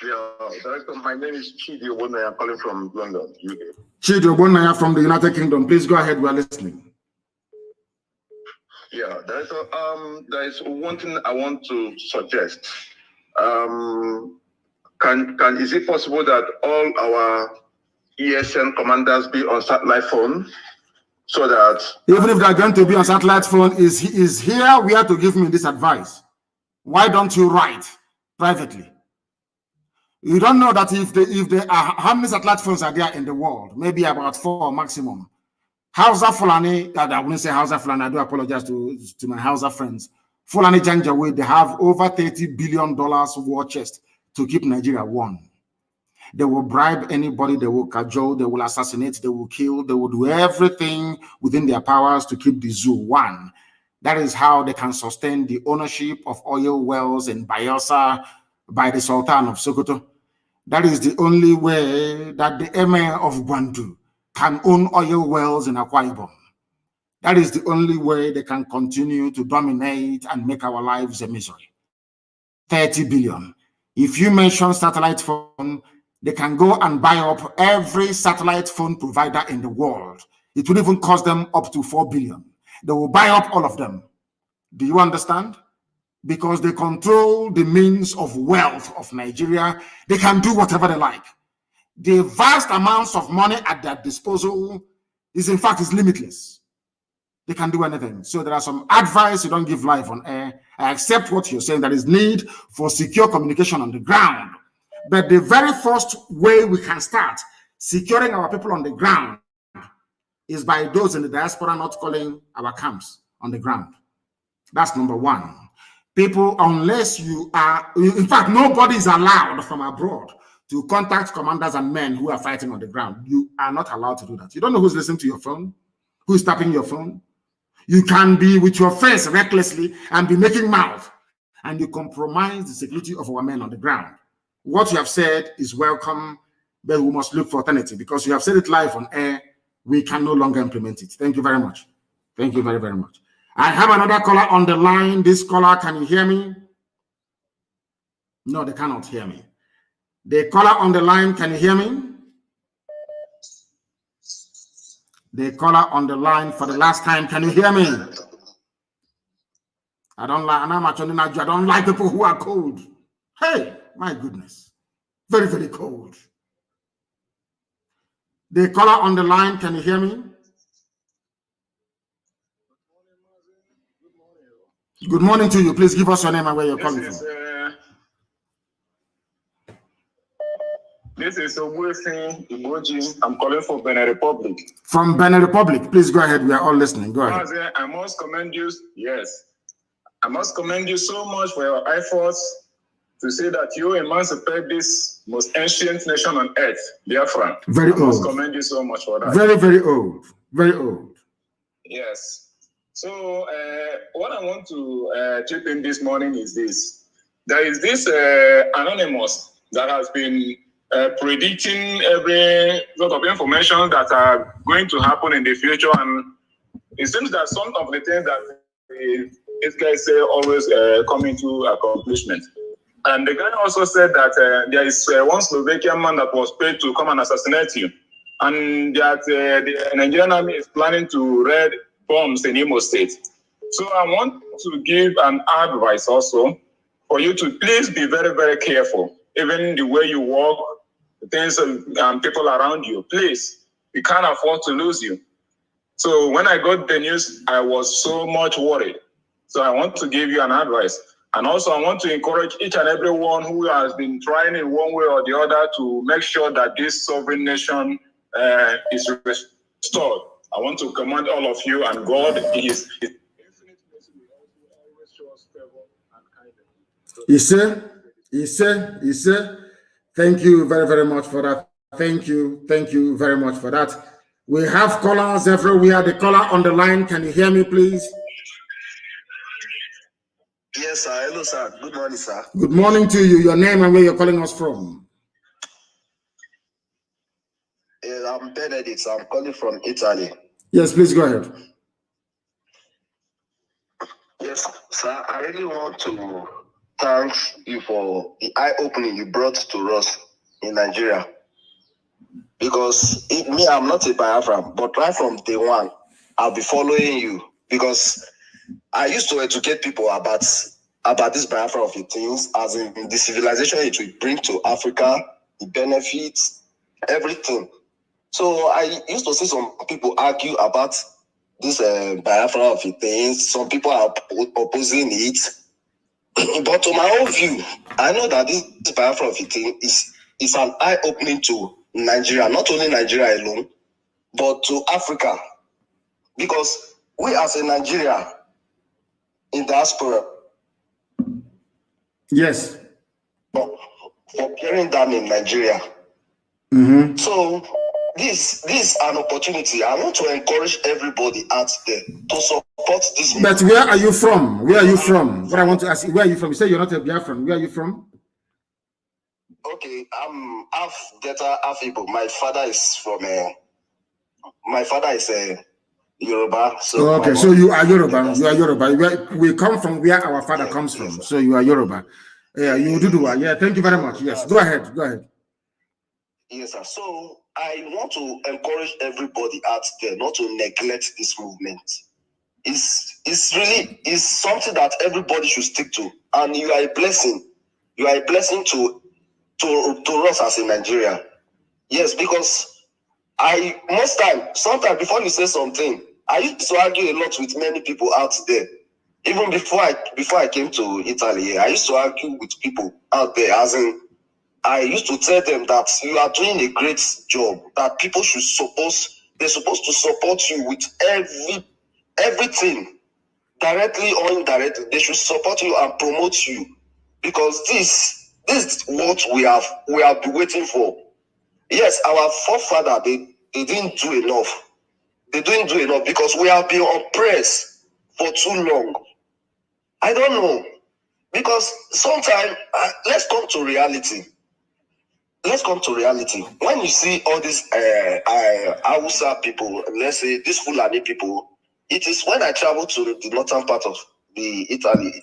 Yeah, director, my name is Chidi Obonaya. I'm calling from London, UK.
Chidi Obonaya from the United Kingdom. Please go ahead. We're listening.
Yeah, director, there is one thing I want to suggest. Is it possible that all our ESN commanders be on satellite phone so that
even if they're going to be on satellite phone, is here we have to give me this advice? Why don't you write privately? You don't know that if they are, how many satellite phones are there in the world? Maybe about 4 maximum. Hausa Fulani, I wouldn't say Hausa Fulani, I do apologize to my Hausa friends. Fulani Janjaweed, they have over $30 billion war chest to keep Nigeria warm. They will bribe anybody, they will cajole, they will assassinate, they will kill, they will do everything within their powers to keep the zoo one. That is how they can sustain the ownership of oil wells in Bayelsa by the Sultan of Sokoto. That is the only way that the Emir of Gwandu can own oil wells in Akwa Ibom. That is the only way they can continue to dominate and make our lives a misery. 30 billion. If you mention satellite phone, they can go and buy up every satellite phone provider in the world. It will even cost them up to 4 billion. They will buy up all of them. Do you understand? Because they control the means of wealth of Nigeria. They can do whatever they like. The vast amounts of money at their disposal is limitless. They can do anything. So there are some advice you don't give live on air. I accept what you're saying. There is need for secure communication on the ground. But the very first way we can start securing our people on the ground is by those in the diaspora not calling our camps on the ground. That's number one. People, unless you are, in fact, nobody is allowed from abroad to contact commanders and men who are fighting on the ground. You are not allowed to do that. You don't know who's listening to your phone, who's tapping your phone. You can be with your face recklessly and be making mouth, and you compromise the security of our men on the ground. What you have said is welcome, but we must look for alternative because you have said it live on air. We can no longer implement it. Thank you very much. Thank you very, very much. I have another caller on the line. This caller, can you hear me? No, they cannot hear me. The caller on the line, can you hear me? The caller on the line for the last time, can you hear me? I don't like people who are cold. Hey, my goodness. Very, very cold. The caller on the line, can you hear me? Good morning to you. Please give us your name and where you're calling from.
This is Ogbuefi Iboji. I'm calling from Benin Republic.
From Benin Republic. Please go ahead. We are all listening. Go ahead.
Mazi, I must commend you. Yes. I must commend you so much for your efforts to say that you emancipate this most ancient nation on earth, Biafran.
Very old.
I must commend you so much for that.
Very, very old. Very old.
Yes. So what I want to chip in this morning is this. There is this anonymous that has been predicting every sort of information that are going to happen in the future, and it seems that some of the things that these guys say always come into accomplishment. And the guy also said that there is one Slovakian man that was paid to come and assassinate you, and that the Nigerian army is planning to raid bombs in Imo State. So I want to give an advice also for you to please be very, very careful, even the way you walk, the things and people around you. Please, we can't afford to lose you. So when I got the news, I was so much worried. So I want to give you an advice. And also I want to encourage each and everyone who has been trying in one way or the other to make sure that this sovereign nation is restored. I want to commend all of you, and God is infinite mercy will always show us favor and kindness.
He said, thank you very, very much for that. Thank you very much for that. We have callers everywhere. The caller on the line, can you hear me, please?
Yes, sir. Hello, sir. Good morning, sir.
Good morning to you. Your name and where you're calling us from?
I'm Benedict. I'm calling from Italy.
Yes, please go ahead.
Yes, sir. I really want to thank you for the eye-opening you brought to us in Nigeria. Because I'm not a Biafran, but right from day one, I'll be following you. Because I used to educate people about this Biafra of the things, as in the civilization it will bring to Africa, the benefits, everything. So I used to see some people argue about this Biafra of the things. Some people are opposing it. But to my own view, I know that this Biafra of the thing is an eye-opening to Nigeria, not only Nigeria alone, but to Africa. Because we as a Nigeria in diaspora,
yes,
for carrying down in Nigeria.
Mm-hmm.
So this is an opportunity. I want to encourage everybody out there to support this.
But where are you from? Where are you from? What I want to ask you, where are you from? You say you're not a Biafran. Where are you from?
Okay, I'm half Delta, half Igbo. My father is Yoruba. So
okay, so you are Yoruba. You are Yoruba. We come from where our father comes from. Yes, so you are Yoruba. Yeah, you do. Yeah, thank you very much. Yes, go ahead.
Yes, sir. So I want to encourage everybody out there not to neglect this movement. It's really something that everybody should stick to, and you are a blessing. You are a blessing to us as a Nigerian. Yes, because sometimes before you say something, I used to argue a lot with many people out there. Even before I came to Italy, I used to argue with people out there, as in I used to tell them that you are doing a great job, that people they're supposed to support you with everything, directly or indirectly. They should support you and promote you, because this is what we have been waiting for. Yes, our forefather, they didn't do enough. They didn't do enough because we have been oppressed for too long. I don't know, because sometimes let's come to reality. Let's come to reality. When you see all these Hausa people, let's say these Fulani people, it is when I traveled to the northern part of Italy.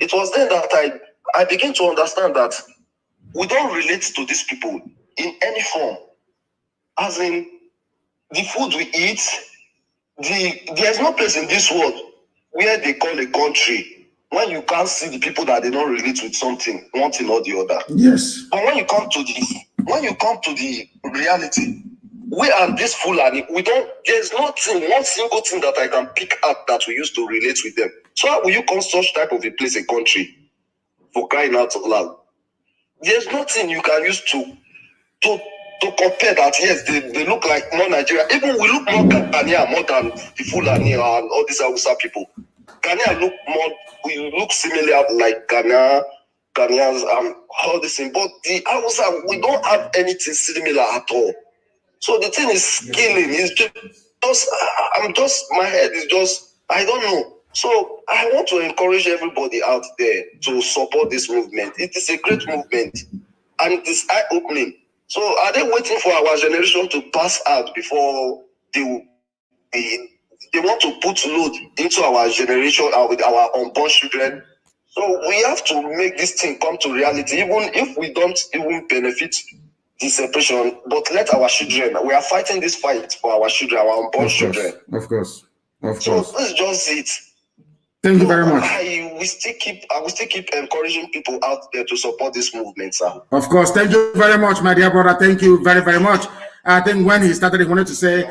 It was then that I began to understand that we don't relate to these people in any form. As in, the food we eat, there's no place in this world where they call a country when you can't see the people that they don't relate with something, one thing or the other.
Yes.
But when you come to the reality, we are this Fulani, there's nothing, one single thing that I can pick up that we used to relate with them. So how will you call such type of a place a country, for crying out loud? There's nothing you can use to compare that. Yes, they look like more Nigeria. Even we look more Ghanaian more than the Fulani and all these Hausa people. Ghanaian we look similar like Ghanaians and all this thing. But the Hausa, we don't have anything similar at all. So the thing is killing. It's just my head is just, I don't know. So I want to encourage everybody out there to support this movement. It is a great movement and it is eye-opening. So are they waiting for our generation to pass out before they want to put load into our generation with our unborn children? So we have to make this thing come to reality, even if we don't even benefit the separation, but let our children, we are fighting this fight for our children, our unborn children.
Of course.
So this is just it.
Thank you very much.
I will still keep encouraging people out there to support this movement, sir.
Of course. Thank you very much, my dear brother. Thank you very, very much. I think when he started, he wanted to say,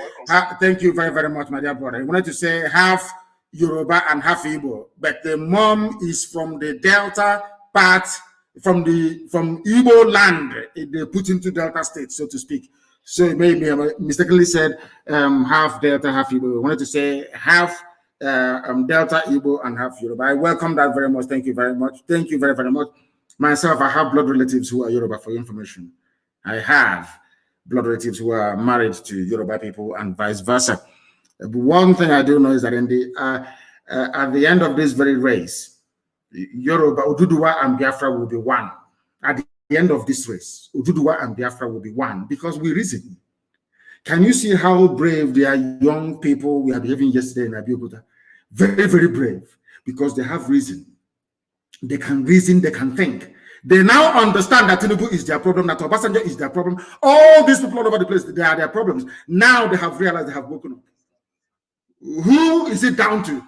thank you very, very much, my dear brother. He wanted to say half Yoruba and half Igbo, but the mom is from the Delta part, from Igbo land. They put into Delta state, so to speak. So maybe I mistakenly said half Delta, half Igbo. He wanted to say half Delta, Igbo, and half Yoruba. I welcome that very much. Thank you very much. Thank you very, very much. Myself, I have blood relatives who are Yoruba, for your information. I have blood relatives who are married to Yoruba people and vice versa. One thing I do know is that in at the end of this very race, Yoruba, Oduduwa and Biafra will be one. At the end of this race, Oduduwa and Biafra will be one because we reason. Can you see how brave they are, young people we are behaving yesterday in Abiyokuta? Very, very brave, because they have reason. They can reason, they can think. They now understand that Tinubu is their problem, that Obasanjo is their problem. All these people all over the place, they are their problems. Now they have realized they have woken up. Who is it down to?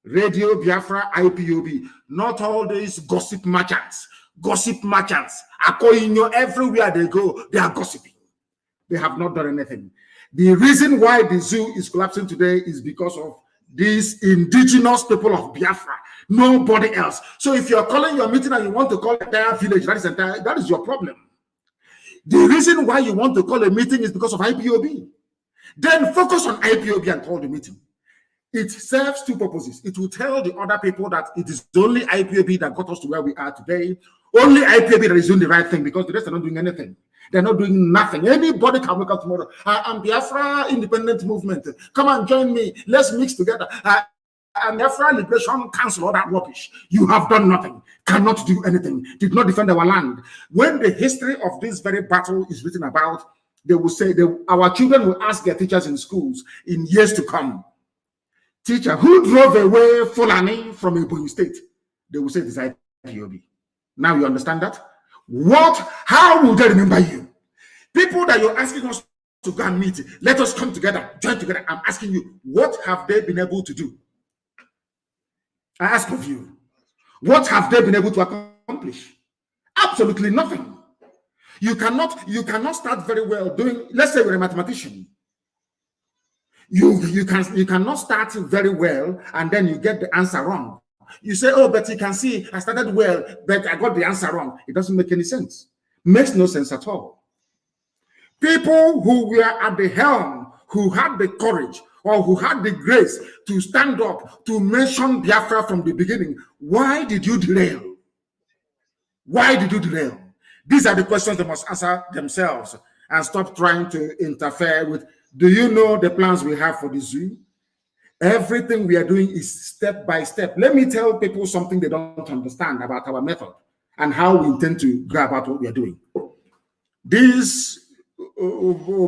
Radio Biafra, IPOB. Not all these gossip merchants. Gossip merchants. Akoinyo, everywhere they go, they are gossiping. They have not done anything. The reason why the zoo is collapsing today is because of these indigenous people of Biafra. Nobody else. So if you're calling your meeting and you want to call the entire village, that is your problem. The reason why you want to call a meeting is because of IPOB. Then focus on IPOB and call the meeting. It serves two purposes. It will tell the other people that it is only IPOB that got us to where we are today. Only IPOB that is doing the right thing, because the rest are not doing anything. They're not doing nothing. Anybody can wake up tomorrow. I'm Biafra Independent Movement. Come and join me. Let's mix together. I'm Biafra Liberation Council, all that rubbish. You have done nothing. Cannot do anything. Did not defend our land. When the history of this very battle is written about, they will say, our children will ask their teachers in schools in years to come, teacher, who drove away Fulani from Ebonyi State? They will say, this is IPOB. Now you understand that? How will they remember you? People that you're asking us to go and meet, let us come together, join together. I'm asking you, what have they been able to do? I ask of you, what have they been able to accomplish? Absolutely nothing. You cannot start very well doing, let's say you're a mathematician. You cannot start very well and then you get the answer wrong. You say, oh, but you can see I started well, but I got the answer wrong. It doesn't make any sense. Makes no sense at all. People who were at the helm, who had the courage or who had the grace to stand up to mention Biafra from the beginning, why did you derail? Why did you derail? These are the questions they must answer themselves and stop trying to interfere with. Do you know the plans we have for the zoo? Everything we are doing is step by step. Let me tell people something they don't understand about our method and how we intend to go about what we are doing. This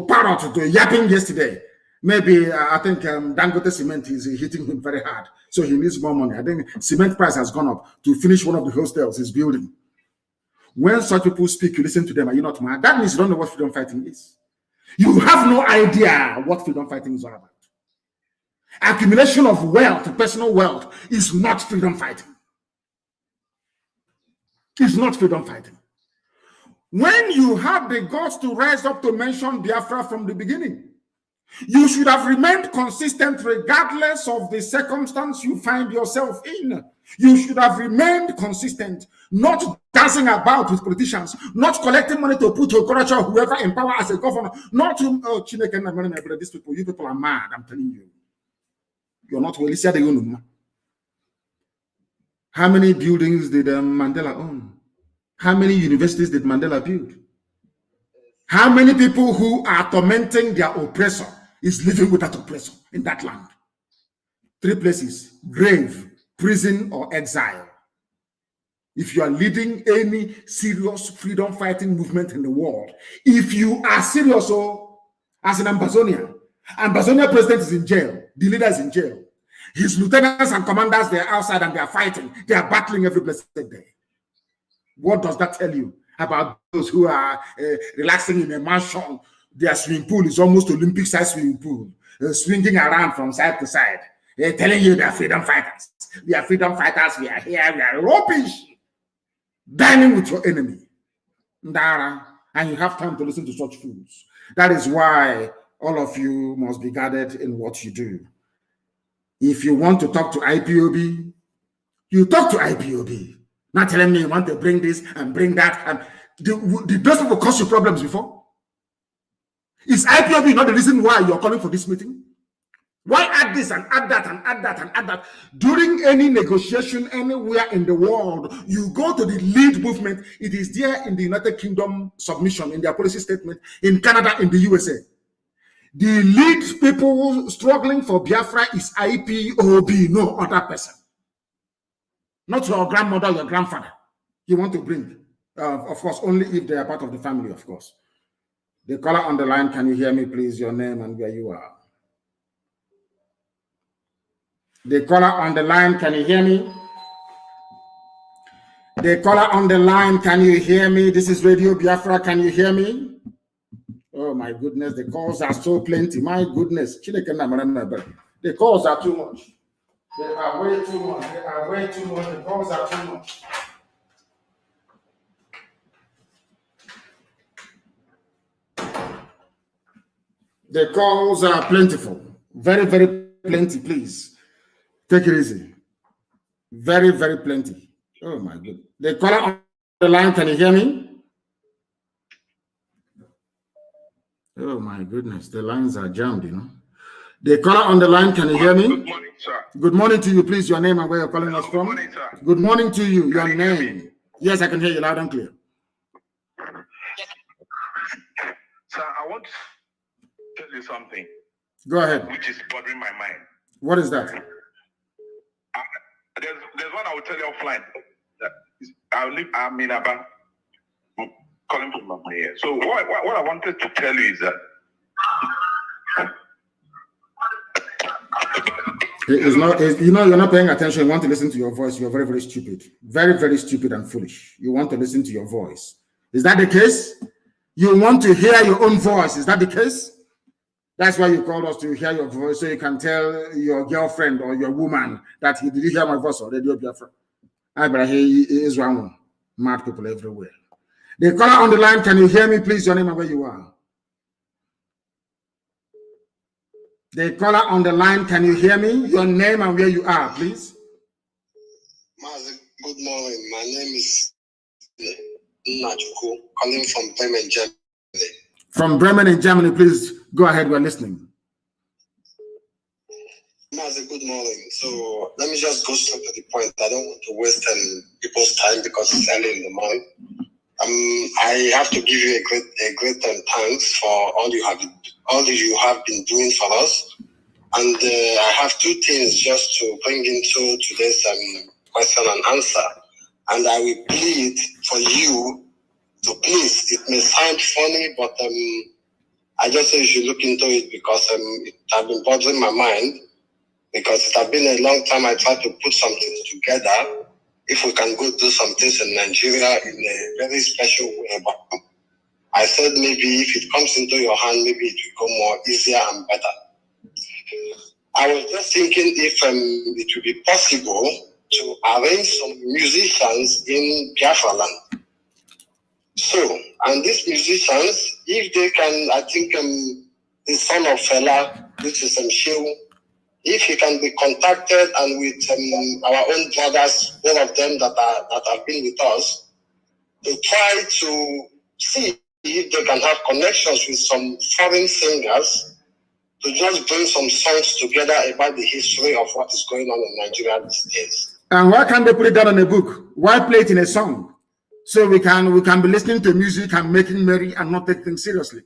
parrot yapping yesterday, maybe I think Dangote Cement is hitting him very hard, so he needs more money. I think cement price has gone up to finish one of the hostels he's building. When such people speak, you listen to them. Are you not mad? That means you don't know what freedom fighting is. You have no idea what freedom fighting is all about. Accumulation of wealth, personal wealth, is not freedom fighting. It's not freedom fighting. When you have the guts to rise up to mention Biafra from the beginning, you should have remained consistent regardless of the circumstance you find yourself in. You should have remained consistent, not dancing about with politicians, not collecting money to put to Okorocha or whoever in power as a governor, not to, oh, Chineke and these people, you people are mad, I'm telling you. You're not well. How many buildings did Mandela own? How many universities did Mandela build? How many people who are tormenting their oppressor is living with that oppressor in that land? 3 places: grave, prison, or exile. If you are leading any serious freedom fighting movement in the world, if you are serious, as an Ambazonia president is in jail, the leader is in jail, his lieutenants and commanders, they are outside and they are fighting, they are battling every blessed day. What does that tell you about those who are relaxing in a mansion? Their swimming pool is almost Olympic-sized swimming pool, swinging around from side to side. They're telling you they are freedom fighters. We are freedom fighters. We are here. We are rubbish. Dining with your enemy. And you have time to listen to such fools. That is why all of you must be guarded in what you do. If you want to talk to IPOB, you talk to IPOB. Not telling me you want to bring this and bring that. And did those people cause you problems before? Is IPOB not the reason why you're calling for this meeting? Why add this and add that and add that and add that? During any negotiation anywhere in the world, you go to the lead movement. It is there in the United Kingdom submission, in their policy statement, in Canada, in the USA. The lead people struggling for Biafra is IPOB, no other person. Not your grandmother, your grandfather. You want to bring, of course, only if they are part of the family, of course. The caller on the line, can you hear me, please? Your name and where you are. The caller on the line, can you hear me? The caller on the line, can you hear me? This is Radio Biafra, can you hear me? Oh my goodness, the calls are so plenty. My goodness. The calls are too much. They are way too much. They are way too much. The calls are too much. The calls are plentiful. Very, very plenty, please. Take it easy. Very, very plenty. Oh my goodness. The caller on the line, can you hear me? Oh my goodness, the lines are jammed, you know. The caller on the line, can you hear me?
Good morning, sir.
Good morning to you, please. Your name and where you're calling us from.
Good morning, sir.
Good morning to you. Your name. Yes, I can hear you loud and clear.
Sir, I want to tell you something.
Go ahead.
Which is bothering my mind.
What is that?
There's one I will tell you offline. I'm in Aba. I'm calling from my here. So what I wanted to tell you is that
it's not, you know, you're not paying attention. You want to listen to your voice. You're very, very stupid. Very, very stupid and foolish. You want to listen to your voice. Is that the case? You want to hear your own voice. Is that the case? That's why you called us, to hear your voice, so you can tell your girlfriend or your woman that did you hear my voice on Radio Biafra? I better hear is one. Mad people everywhere. The caller on the line, can you hear me, please? Your name and where you are. The caller on the line, can you hear me? Your name and where you are, please.
Mazi, good morning. My name is.
Najuku, calling from Bremen, Germany.
From Bremen in Germany, please go ahead. We're listening.
Mazi, good morning. So let me just go straight to the point. I don't want to waste people's time because it's early in the morning. I have to give you a great thanks for all you have been doing for us. And I have two things just to bring into today's question and answer. And I will plead for you to please. It may sound funny, but I just say you should look into it because it has been bothering my mind. Because it has been a long time I tried to put something together. If we can go do some things in Nigeria in a very special way. But I said maybe if it comes into your hand, maybe it will go more easier and better. I was just thinking if it would be possible to arrange some musicians in Biafra land. So, and these musicians, if they can, I think the son of Fela, which is Shehu, if he can be contacted and with our own brothers, all of them that have been with us, to try to see if they can have connections with some foreign singers to just bring some songs together about the history of what is going on in Nigeria these days.
And why can't they put it down in a book? Why play it in a song? So we can be listening to music and making merry and not take things seriously.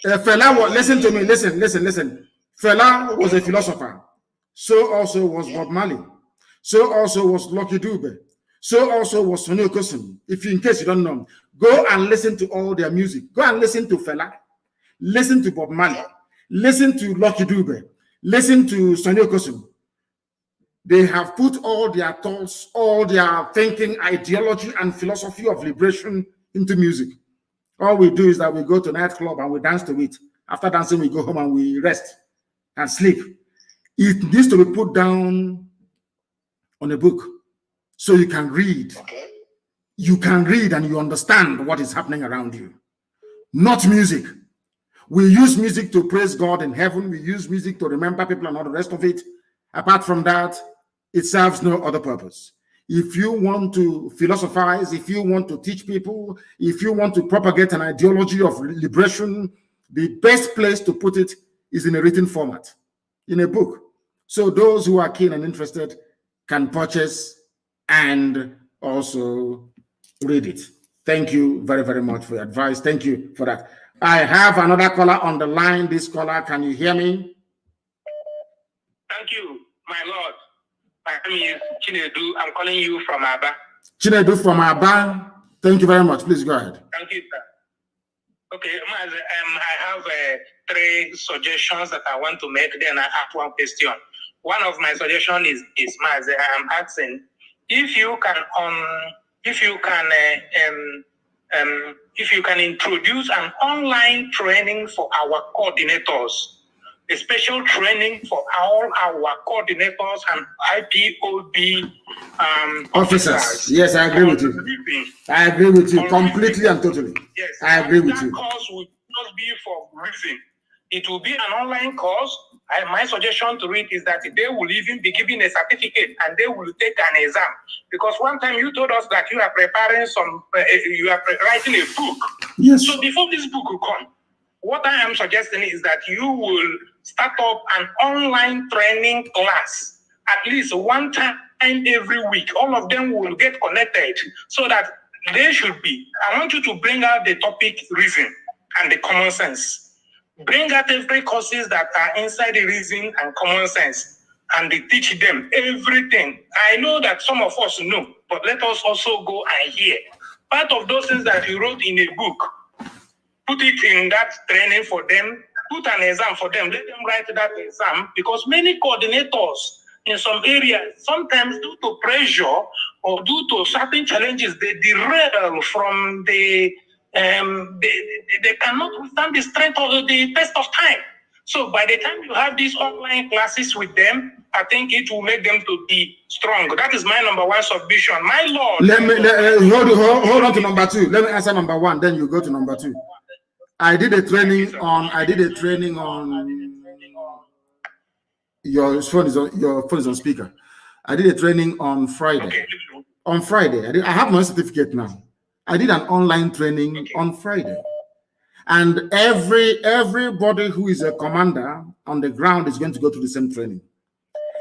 Fela, listen to me, listen. Fela was a philosopher. So also was Bob Marley. So also was Lucky Dube. So also was Sonny Okosun. In case you don't know, go and listen to all their music. Go and listen to Fela. Listen to Bob Marley. Listen to Lucky Dube. Listen to Sonny Okosun. They have put all their thoughts, all their thinking, ideology, and philosophy of liberation into music. All we do is that we go to a nightclub and we dance to it. After dancing, we go home and we rest and sleep. It needs to be put down on a book so you can read.
Okay.
You can read and you understand what is happening around you. Not music. We use music to praise God in heaven. We use music to remember people and all the rest of it. Apart from that, it serves no other purpose. If you want to philosophize, if you want to teach people, if you want to propagate an ideology of liberation, the best place to put it is in a written format, in a book. So those who are keen and interested can purchase and also read it. Thank you very, very much for your advice. Thank you for that. I have another caller on the line. This caller, can you hear me?
Thank you, my Lord. My name is Chinedu. I'm calling you from Aba.
Chinedu from Aba. Thank you very much. Please go ahead.
Thank you, sir. Okay, I have 3 suggestions that I want to make. Then I have one question. One of my suggestions is Mazi. I'm asking if you can introduce an online training for our coordinators. A special training for all our coordinators and IPOB
officers. Yes, I agree with you. I agree with you completely and totally.
Yes,
I agree with you.
That course will not be for briefing. It will be an online course. My suggestion to it is that they will even be given a certificate and they will take an exam. Because one time you told us that you are preparing writing a book.
Yes.
So before this book will come, what I am suggesting is that you will start up an online training class at least one time every week. All of them will get connected so that they should be. I want you to bring out the topic reason and the common sense. Bring out every courses that are inside the reason and common sense and they teach them everything. I know that some of us know, but let us also go and hear. Part of those things that you wrote in a book, put it in that training for them, put an exam for them, let them write that exam, because many coordinators in some areas, sometimes due to pressure or due to certain challenges, they derail from they cannot withstand the strength of the test of time. So by the time you have these online classes with them, I think it will make them to be strong. That is my number one submission. My Lord.
Hold on to number 2. Let me answer number 1, then you go to number 2. I did a training on your phone is on speaker. I did a training on Friday.
Okay.
On Friday, I have my certificate now. I did an online training on Friday. And everybody who is a commander on the ground is going to go to the same training.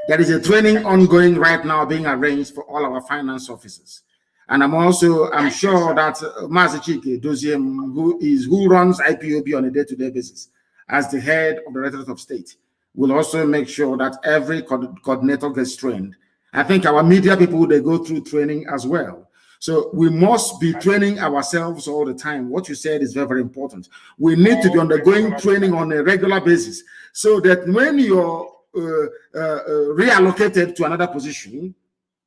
There is a training ongoing right now being arranged for all our finance officers. And I'm sure that Mazi Doziem, who runs IPOB on a day-to-day basis as the head of the Directorate of State, will also make sure that every coordinator gets trained. I think our media people, they go through training as well. So we must be training ourselves all the time. What you said is very, very important. We need to be undergoing training on a regular basis so that when you're reallocated to another position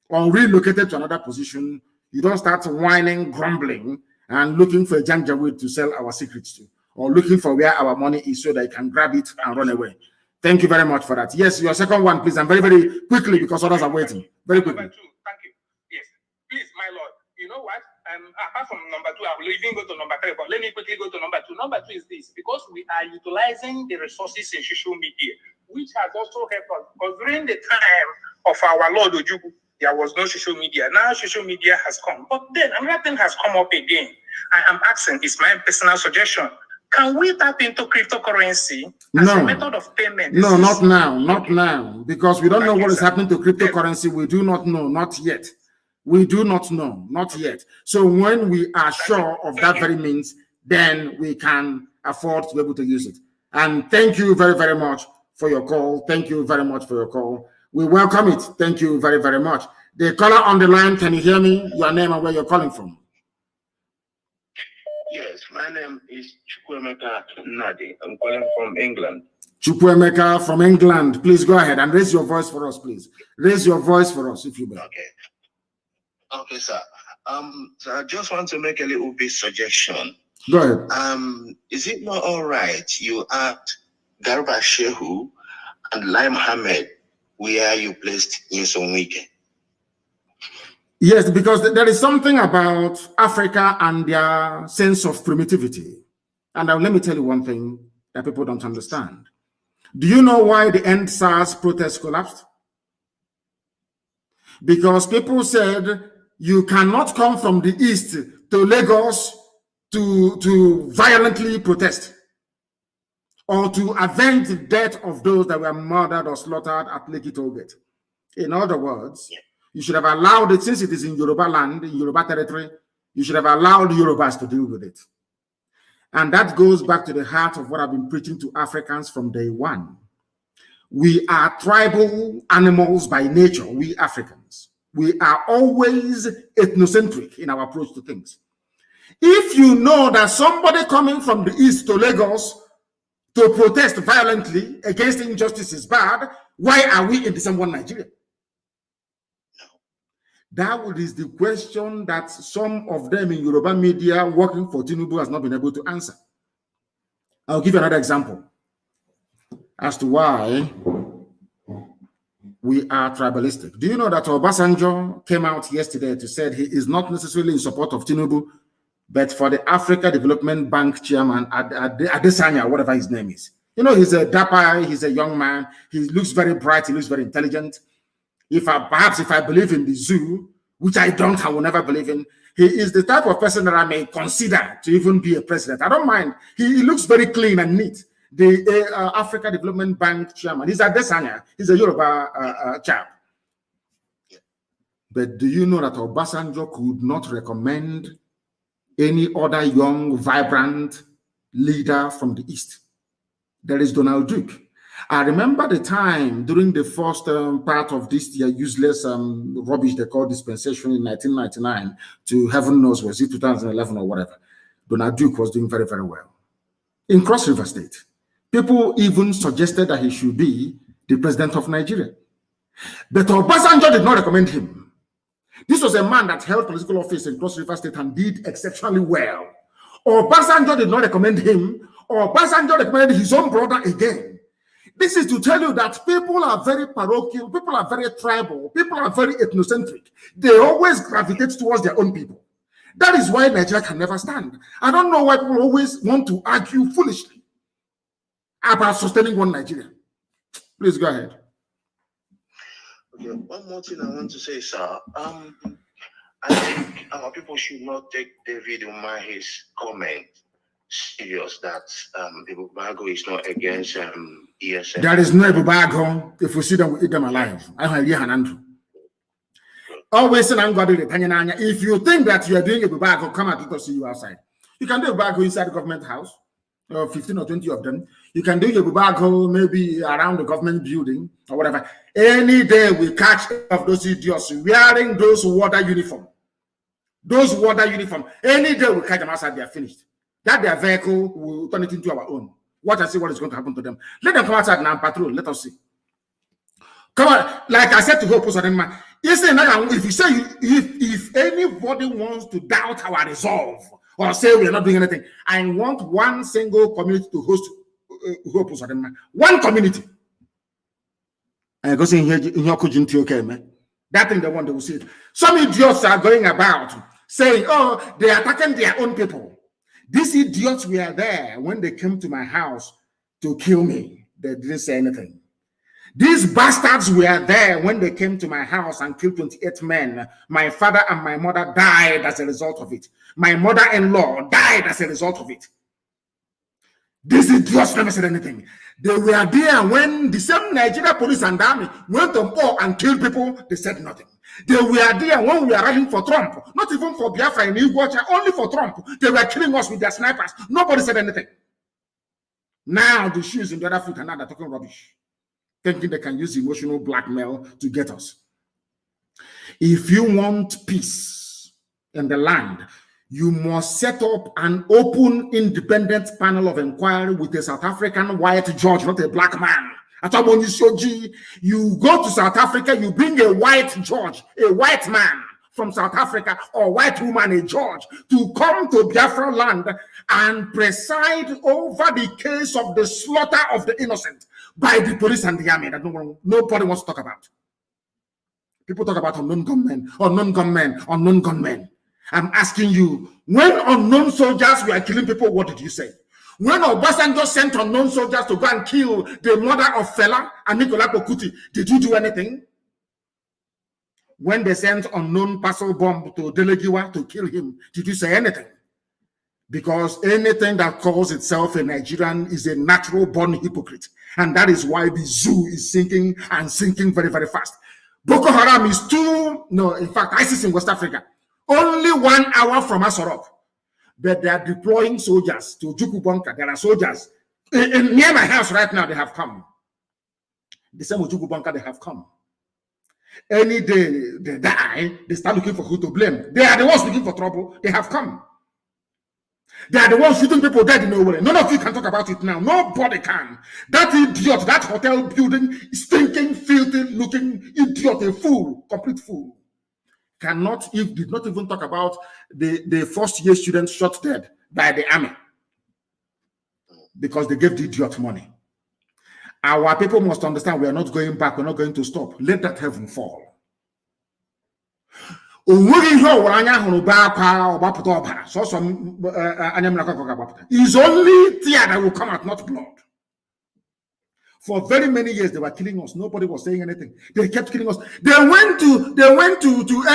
or relocated to another position, you don't start whining, grumbling, and looking for a janjaweed to sell our secrets to, or looking for where our money is so that you can grab it and run away. Thank you very much for that. Yes, your second one, please, and very, very quickly because others are waiting. Very quickly.
Number 2, thank you. Yes, please, my lord. You know what? Apart from number 2, I will even go to number 3, but let me quickly go to number 2. Number 2 is this: because we are utilizing the resources in social media, which has also helped us. Because during the time of our Lord Ojukwu, there was no social media. Now social media has come. But then another thing has come up again. I am asking, it's my personal suggestion. Can we tap into cryptocurrency as a method of payment?
No, not now. Not now. Because we don't know what is happening to cryptocurrency. We do not know. Not yet. We do not know. Not yet. So when we are sure of that very means, then we can afford to be able to use it. And thank you very, very much for your call. Thank you very much for your call. We welcome it. Thank you very, very much. The caller on the line, can you hear me? Your name and where you're calling from?
Yes, my name is Chukwuemeka Nnadi. I'm calling from England.
Chukwuemeka from England. Please go ahead and raise your voice for us, please. Raise your voice for us, if you may.
Okay. Okay, sir. So I just want to make a little bit suggestion.
Go ahead.
Is it not all right you asked Garba Shehu and Lai Mohammed where you placed Nyesom Wike?
Yes, because there is something about Africa and their sense of primitivity. And let me tell you one thing that people don't understand. Do you know why the End SARS protest collapsed? Because people said you cannot come from the east to Lagos to violently protest or to avenge the death of those that were murdered or slaughtered at Lekki Tollgate. In other words, you should have allowed it, since it is in Yoruba land, in Yoruba territory, you should have allowed Yorubas to deal with it. And that goes back to the heart of what I've been preaching to Africans from day one. We are tribal animals by nature, we Africans. We are always ethnocentric in our approach to things. If you know that somebody coming from the east to Lagos to protest violently against injustice is bad, why are we in the same one Nigeria? That is the question that some of them in Yoruba media working for Tinubu has not been able to answer. I'll give you another example as to why we are tribalistic. Do you know that Obasanjo came out yesterday to say he is not necessarily in support of Tinubu, but for the Africa Development Bank chairman, Adesanya, whatever his name is. You know, he's a dapper, he's a young man, he looks very bright, he looks very intelligent. Perhaps if I believe in the zoo, which I don't, I will never believe in, he is the type of person that I may consider to even be a president. I don't mind. He looks very clean and neat. The Africa Development Bank chairman, he's Adesanya, he's a Yoruba chap. But do you know that Obasanjo could not recommend any other young, vibrant leader from the East? There is Donald Duke. I remember the time during the first part of this useless rubbish they call dispensation in 1999 to heaven knows, was it 2011 or whatever. Donald Duke was doing very, very well. In Cross River State, people even suggested that he should be the president of Nigeria. But Obasanjo did not recommend him. This was a man that held political office in Cross River State and did exceptionally well. Obasanjo did not recommend him. Obasanjo recommended his own brother again. This is to tell you that people are very parochial, people are very tribal, people are very ethnocentric. They always gravitate towards their own people. That is why Nigeria can never stand. I don't know why people always want to argue foolishly about sustaining one Nigeria. Please go ahead.
Okay, one more thing I want to say, sir. I think our people should not take David Umahi's comment serious that Ebubago is not against ESS.
There is no Ebubago. If we see them, we eat them alive. Always say, if you think that you are doing Ebubago, come out to see you outside. You can do Ebubago inside the government house, 15 or 20 of them. You can do Ebubago maybe around the government building or whatever. Any day we catch of those idiots wearing those water uniform. Any day we catch them outside, they are finished. That their vehicle will turn it into our own. Watch and see what is going to happen to them. Let them come outside now and patrol. Let us see. Come on, like I said to Hope, if you say if anybody wants to doubt our resolve or say we are not doing anything, I want one single community to host Hope. One community. And go see here in your okay, man. That thing they want, they will see it. Some idiots are going about saying, oh, they are attacking their own people. These idiots were there when they came to my house to kill me. They didn't say anything. These bastards were there when they came to my house and killed 28 men. My father and my mother died as a result of it. My mother-in-law died as a result of it. These idiots never said anything. They were there when the same Nigeria police and army went on board and killed people. They said nothing. They were there when we were rallying for Trump, not even for Biafra in Iguacha, only for Trump. They were killing us with their snipers. Nobody said anything. Now the shoes in the other foot and now they're talking rubbish, thinking they can use emotional blackmail to get us. If you want peace in the land, you must set up an open, independent panel of inquiry with a South African white judge, not a black man. You go to South Africa, you bring a white judge, a white man from South Africa, or white woman, a judge, to come to Biafra land and preside over the case of the slaughter of the innocent by the police and the army that nobody wants to talk about. People talk about unknown gunmen. I'm asking you, when unknown soldiers were killing people, what did you say? When Obasanjo sent unknown soldiers to go and kill the mother of Fela and Nicola Pokuti, did you do anything? When they sent unknown parcel bomb to Delegiwa to kill him, did you say anything? Because anything that calls itself a Nigerian is a natural born hypocrite. And that is why the zoo is sinking and sinking very, very fast. Boko Haram is in fact, ISIS in West Africa, only 1 hour from Asorok. But they are deploying soldiers to Jukubonka. There are soldiers near my house right now. They have come. The same with Jukubonka, they have come. Any day they die, they start looking for who to blame. They are the ones looking for trouble. They have come. They are the ones shooting people dead in nowhere. None of you can talk about it now. Nobody can. That idiot, that hotel building, stinking, filthy looking idiot, a fool, complete fool. Did not even talk about the first-year students shot dead by the army because they gave the idiot money. Our people must understand we are not going back. We're not going to stop. Let that heaven fall. It's only tear that will come out, not blood. For very many years, they were killing us. Nobody was saying anything. They kept killing us. They went to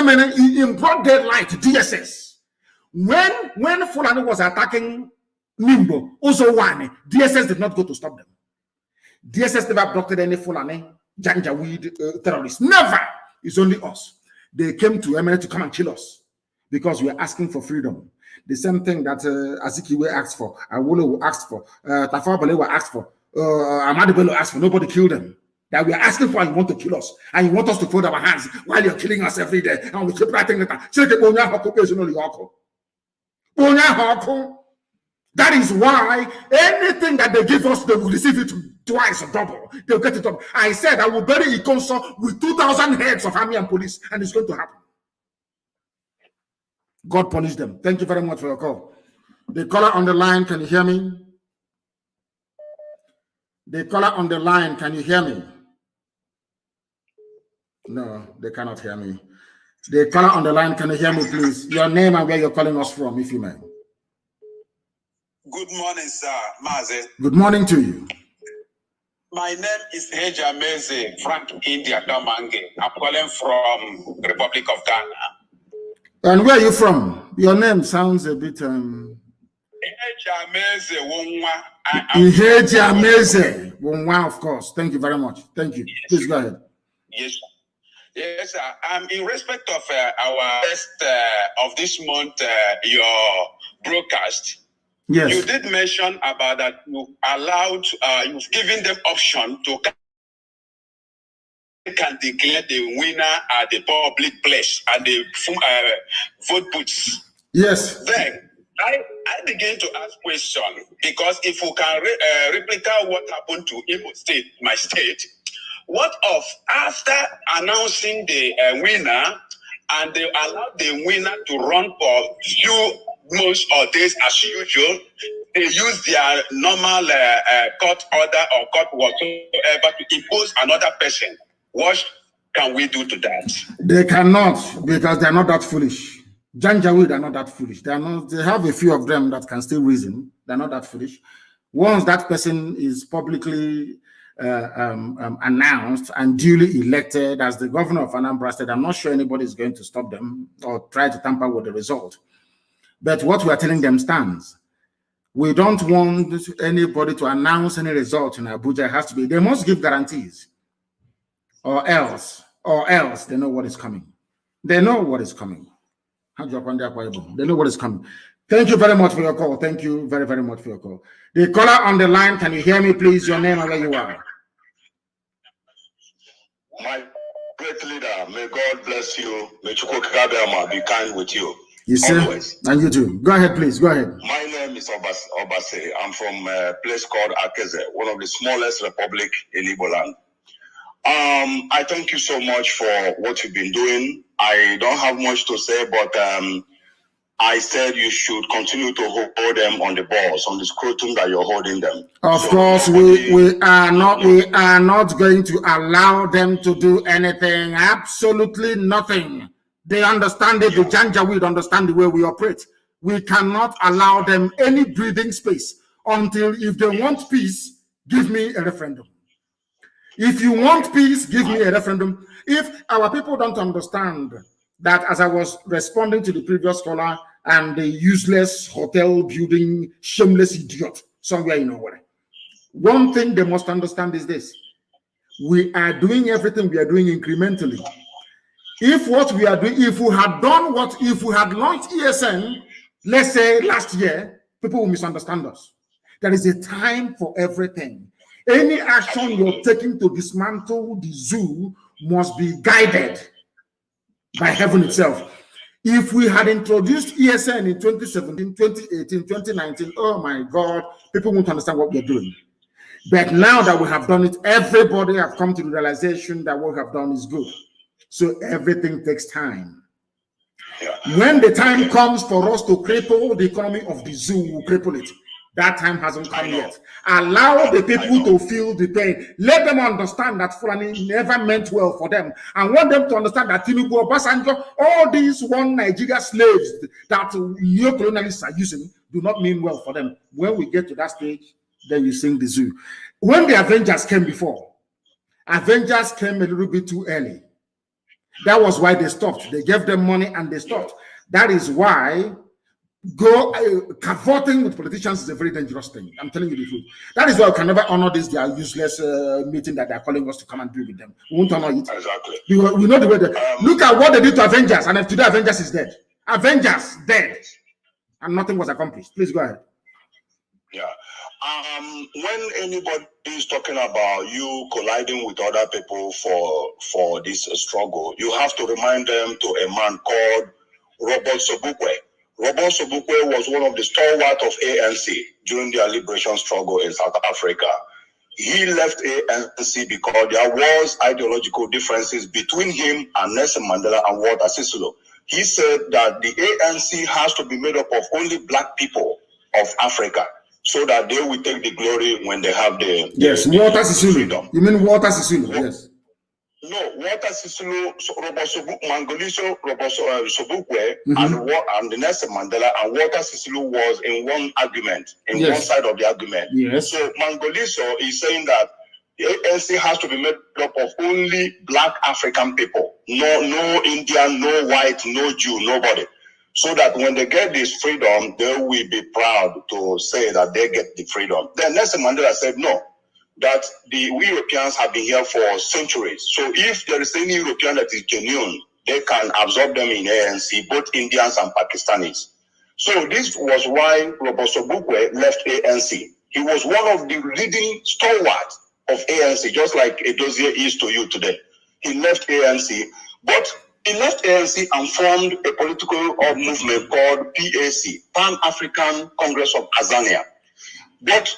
MN in broad daylight, DSS. When Fulani was attacking Nimbo, also one, DSS did not go to stop them. DSS never blocked any Fulani, Janjaweed terrorists. Never. It's only us. They came to MN to come and kill us because we are asking for freedom. The same thing that Azikiwe asked for, Awolo asked for, Tafawa Balewa asked for. Ahmadu Bello asked for, nobody killed them. That we are asking for, and you want to kill us, and you want us to fold our hands while you're killing us every day, and we keep writing that. That is why anything that they give us, they will receive it twice or double. They'll get it up. I said I will bury Ikonso with 2,000 heads of army and police, and it's going to happen. God punish them. Thank you very much for your call. The caller on the line, can you hear me? The caller on the line, can you hear me? No, they cannot hear me. The caller on the line, can you hear me, please? Your name and where you're calling us from, if you may.
Good morning, sir. Mazi.
Good morning to you.
My name is Heja Meze Frank India Domange. I'm calling from Republic of Ghana.
And where are you from? Your name sounds a bit Wonwa, of course. Thank you very much. Thank you. Please go ahead.
Yes, yes, sir. In respect of our best of this month, your broadcast,
yes,
you did mention about that you allowed, you've given them option to can declare the winner at the public place and the vote booths.
Yes.
Then I begin to ask question because if we can replicate what happened to Imo State, my state, what of after announcing the winner and they allowed the winner to run for few months or days as usual, they use their normal court order or court whatsoever to impose another person. What can we do to that?
They cannot, because they're not that foolish. Janjaweed are not that foolish. They are not. They have a few of them that can still reason. They're not that foolish. Once that person is publicly announced and duly elected as the governor of Anambra State, I'm not sure anybody is going to stop them or try to tamper with the result. But what we are telling them stands. We don't want anybody to announce any result in Abuja. It has to be. They must give guarantees. Or else they know what is coming. They know what is coming. They know what is coming. Thank you very much for your call. Thank you very, very much for your call. The caller on the line, can you hear me, please? Your name and where you are.
My great leader, may God bless you. May Chukwukabiyama be kind with you.
You see?
Always.
And you too. Go ahead, please. Go ahead.
My name is Obase. I'm from a place called Akeze, one of the smallest republic in Igbo land. I thank you so much for what you've been doing. I don't have much to say, but I said you should continue to hold them on the balls, on the scrotum that you're holding them.
Of course, we are not going to allow them to do anything. Absolutely nothing. They understand it. The Janjaweed understand the way we operate. We cannot allow them any breathing space until, if they want peace, give me a referendum. If you want peace, give me a referendum. If our people don't understand that, as I was responding to the previous caller and the useless hotel building, shameless idiot somewhere in nowhere, one thing they must understand is this: we are doing everything we are doing incrementally. If what we are doing, if we had launched ESN, let's say last year, people will misunderstand us. There is a time for everything. Any action you're taking to dismantle the zoo must be guided by heaven itself. If we had introduced ESN in 2017, 2018, 2019, oh my God, people won't understand what we're doing. But now that we have done it, everybody have come to the realization that what we have done is good. So everything takes time. When the time comes for us to cripple the economy of the zoo, we'll cripple it. That time hasn't come yet. Allow the people to feel the pain. Let them understand that Fulani never meant well for them. And want them to understand that Tinubu, Obasanjo, all these one Nigeria slaves that neo-colonialists are using do not mean well for them. When we get to that stage, then you sing the zoo. When the Avengers came before, Avengers came a little bit too early. That was why they stopped. They gave them money and they stopped. That is why cavorting with politicians is a very dangerous thing. I'm telling you the truth. That is why we can never honor this their useless meeting that they're calling us to come and do with them. We won't honor it.
Exactly.
We know the way they look at what they did to Avengers, and if today Avengers is dead. Avengers dead. And nothing was accomplished. Please go ahead.
Yeah. When anybody is talking about you colliding with other people for this struggle, you have to remind them to a man called Robert Sobukwe. Robert Sobukwe was one of the stalwarts of ANC during their liberation struggle in South Africa. He left ANC because there was ideological differences between him and Nelson Mandela and Walter Sisulu. He said that the ANC has to be made up of only black people of Africa, so that they will take the glory when they have the
Walter Sisulu. Freedom. You mean Walter Sisulu? Yes.
No, Walter Sisulu, Mangoliso, Sobukwe, and Nelson Mandela, and Walter Sisulu was in one argument, in one side of the argument.
Yes.
So Mangoliso is saying that The ANC has to be made up of only black African people. No Indian, no white, no Jew, nobody. So that when they get this freedom, they will be proud to say that they get the freedom. Then Nelson Mandela said no, that we Europeans have been here for centuries. So if there is any European that is genuine, they can absorb them in ANC, both Indians and Pakistanis. So this was why Roboso Bukwe left ANC. He was one of the leading stalwarts of ANC, just like Edozie is to you today. He left ANC, but he left ANC and formed a political movement called PAC, Pan-African Congress of Azania. But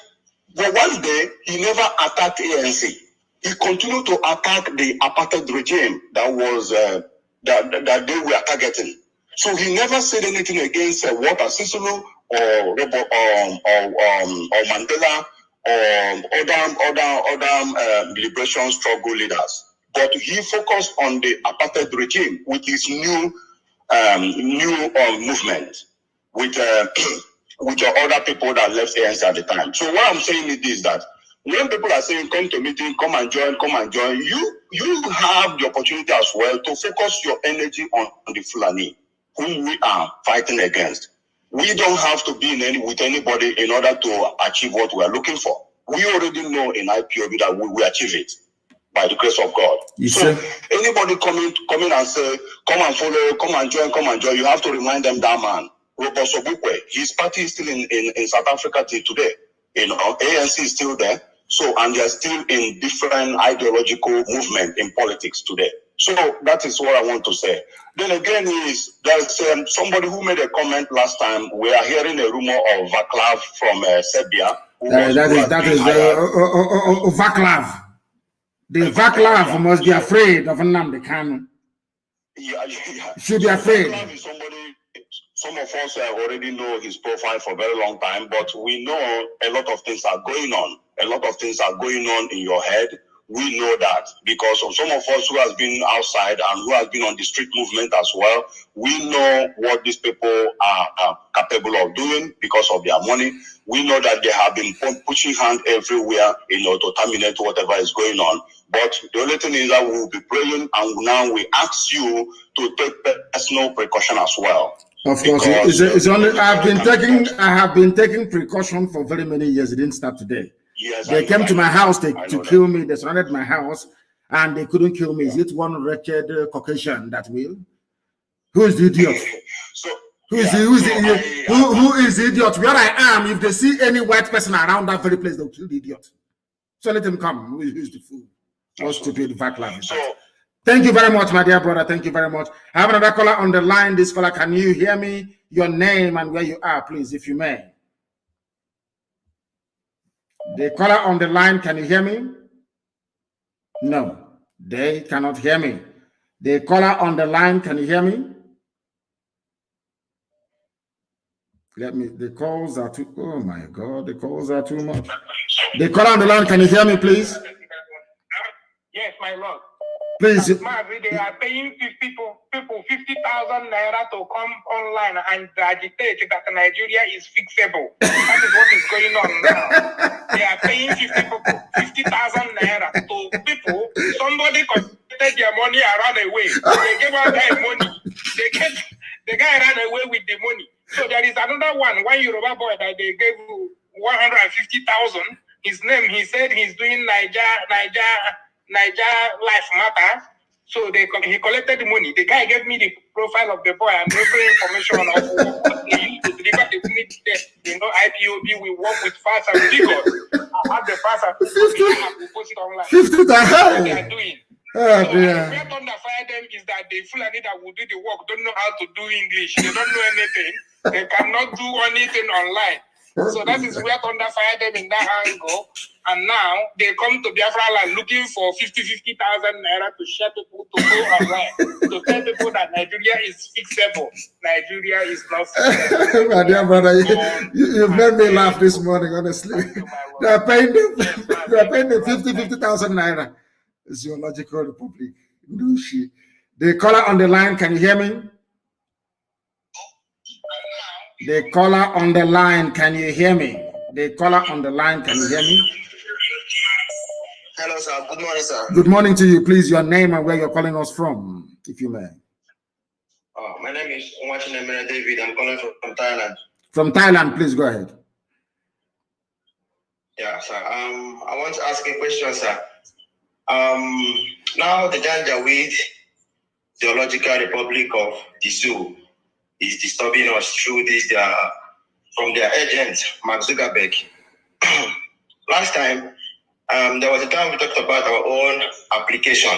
one day, he never attacked ANC. He continued to attack the apartheid regime that was that they were targeting. So he never said anything against Walter Sisulu or Mandela or other liberation struggle leaders. But he focused on the apartheid regime with his new movement, with other people that left ANC at the time. So what I'm saying is that when people are saying come to meeting, come and join, you have the opportunity as well to focus your energy on the Fulani, whom we are fighting against. We don't have to be with anybody in order to achieve what we are looking for. We already know in IPOB that we will achieve it by the grace of God. Anybody coming and say, come and follow, come and join, you have to remind them that man, Roboso Bukwe, his party is still in South Africa till today. ANC is still there. So, and they are still in different ideological movement in politics today. So that is what I want to say. Then again, there's somebody who made a comment last time. We are hearing a rumor of Vaclav from Serbia.
That is Vaclav. The Vaclav must be afraid of Nnamdi Kanu. Should be afraid.
Vaclav is somebody. Some of us already know his profile for a very long time, but we know a lot of things are going on. A lot of things are going on in your head. We know that because of some of us who has been outside and who has been on the street movement as well, we know what these people are capable of doing because of their money. We know that they have been pushing hand everywhere, to terminate whatever is going on. But the only thing is that we will be praying, and now we ask you to take personal precaution as well.
Of course, it's only I have been taking precaution for very many years. It didn't start today.
Yes,
they came to my house to kill me. They surrounded my house, and they couldn't kill me. Is it one wretched Caucasian that will? Who is the idiot? Who is the idiot? Where I am, if they see any white person around that very place, they'll kill the idiot. So let him come. Who is the fool? What stupid Vaclav. Thank you very much, my dear brother. Thank you very much. I have another caller on the line. This caller, can you hear me? Your name and where you are, please, if you may. The caller on the line, can you hear me? No, they cannot hear me. The caller on the line, can you hear me? The calls are too, oh my God, the calls are too much. The caller on the line, can you hear me, please?
Yes, my lord.
Please.
Mazi, they are paying people 50,000 naira to come online and agitate that Nigeria is fixable. That is what is going on now. They are paying 50,000 naira to people. Somebody collected their money and ran away. They gave out their money. The guy ran away with the money. So there is another one Yoruba boy that they gave 150,000. His name, he said he's doing Niger Life Matter. So he collected the money. The guy gave me the profile of the boy and every information of what he used to deliver the money to them. IPOB, we work with fast and figures. I have the fast and figures. Post it online.
50,000.
What they are doing.
Oh,
so where thunder fire them is that the Fulani that will do the work don't know how to do English. They don't know anything. They cannot do anything online. So that is where thunder fire them in that angle. And now they come to Biafra land looking for 50,000 naira to share people to go online to tell people that Nigeria is fixable. Nigeria is not fixable.
My dear brother, you've made me laugh this morning, honestly. They are paying the 50,000 naira. Zoological Republic. The caller on the line, can you hear me? The caller on the line, can you hear me? The caller on the line, can you hear me?
Hello, sir. Good morning, sir.
Good morning to you. Please, your name and where you're calling us from, if you may.
My name is Mazi Nnamdi David. I'm calling from Thailand.
From Thailand, please go ahead.
Yeah, sir. I want to ask a question, sir. Now the Janjaweed Theological Republic of the Zoo is disturbing us through this from their agent, Mark Zuckerberg. Last time, there was a time we talked about our own application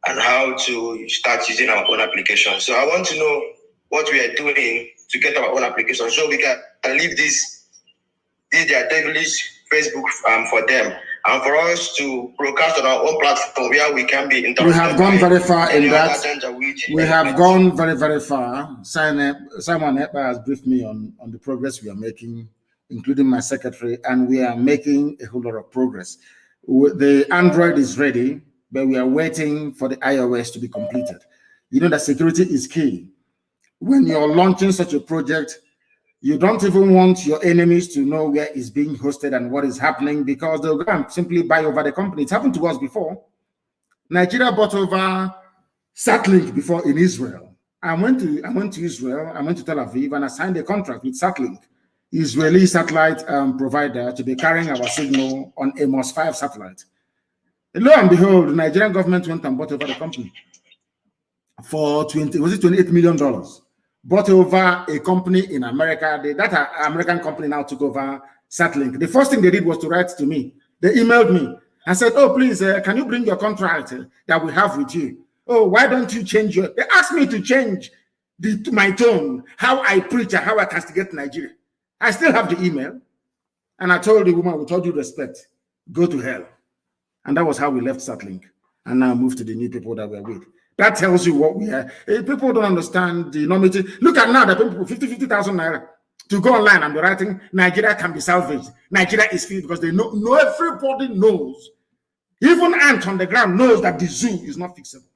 and how to start using our own application. So I want to know what we are doing to get our own application so we can leave this their devilish Facebook for them and for us to broadcast on our own platform where we can be interactive.
We have gone very far in that. We have gone very, very far. Simon Epa has briefed me on the progress we are making, including my secretary, and we are making a whole lot of progress. The Android is ready, but we are waiting for the iOS to be completed. You know that security is key. When you're launching such a project, you don't even want your enemies to know where it's being hosted and what is happening because they'll go and simply buy over the company. It's happened to us before. Nigeria bought over Satlink before in Israel. I went to Israel, I went to Tel Aviv, and I signed a contract with Satlink, Israeli satellite provider, to be carrying our signal on Amos 5 satellite. And lo and behold, the Nigerian government went and bought over the company for $28 million. Bought over a company in America. That American company now took over Satlink. The first thing they did was to write to me. They emailed me and said, oh, please, can you bring your contract that we have with you? Oh, why don't you change your... They asked me to change my tone, how I preach and how I castigate Nigeria. I still have the email. And I told the woman, with all due respect, go to hell. And that was how we left Satlink and now moved to the new people that we're with. That tells you what we are. People don't understand the enormity. Look at now the people, 50,000 naira to go online and be writing, Nigeria can be salvaged. Nigeria is free because they know everybody knows. Even ant on the ground knows that the zoo is not fixable.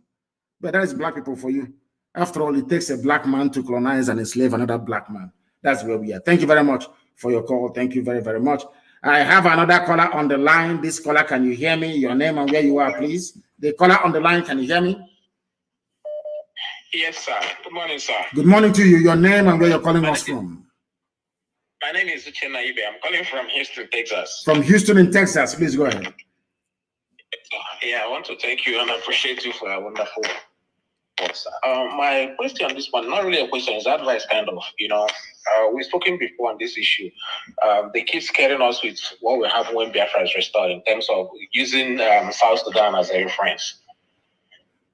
But that is black people for you. After all, it takes a black man to colonize and enslave another black man. That's where we are. Thank you very much for your call. Thank you very, very much. I have another caller on the line. This caller, can you hear me? Your name and where you are, please. The caller on the line, can you hear me?
Yes, sir. Good morning, sir.
Good morning to you. Your name and where you're calling us from.
My name is Uchenna Ibe. I'm calling from Houston, Texas.
From Houston in Texas. Please go ahead.
Yeah, I want to thank you and appreciate you for a wonderful work, sir. My question on this one, not really a question, it's advice kind of, we've spoken before on this issue. They keep scaring us with what will happen when Biafra is restored in terms of using South Sudan as a reference.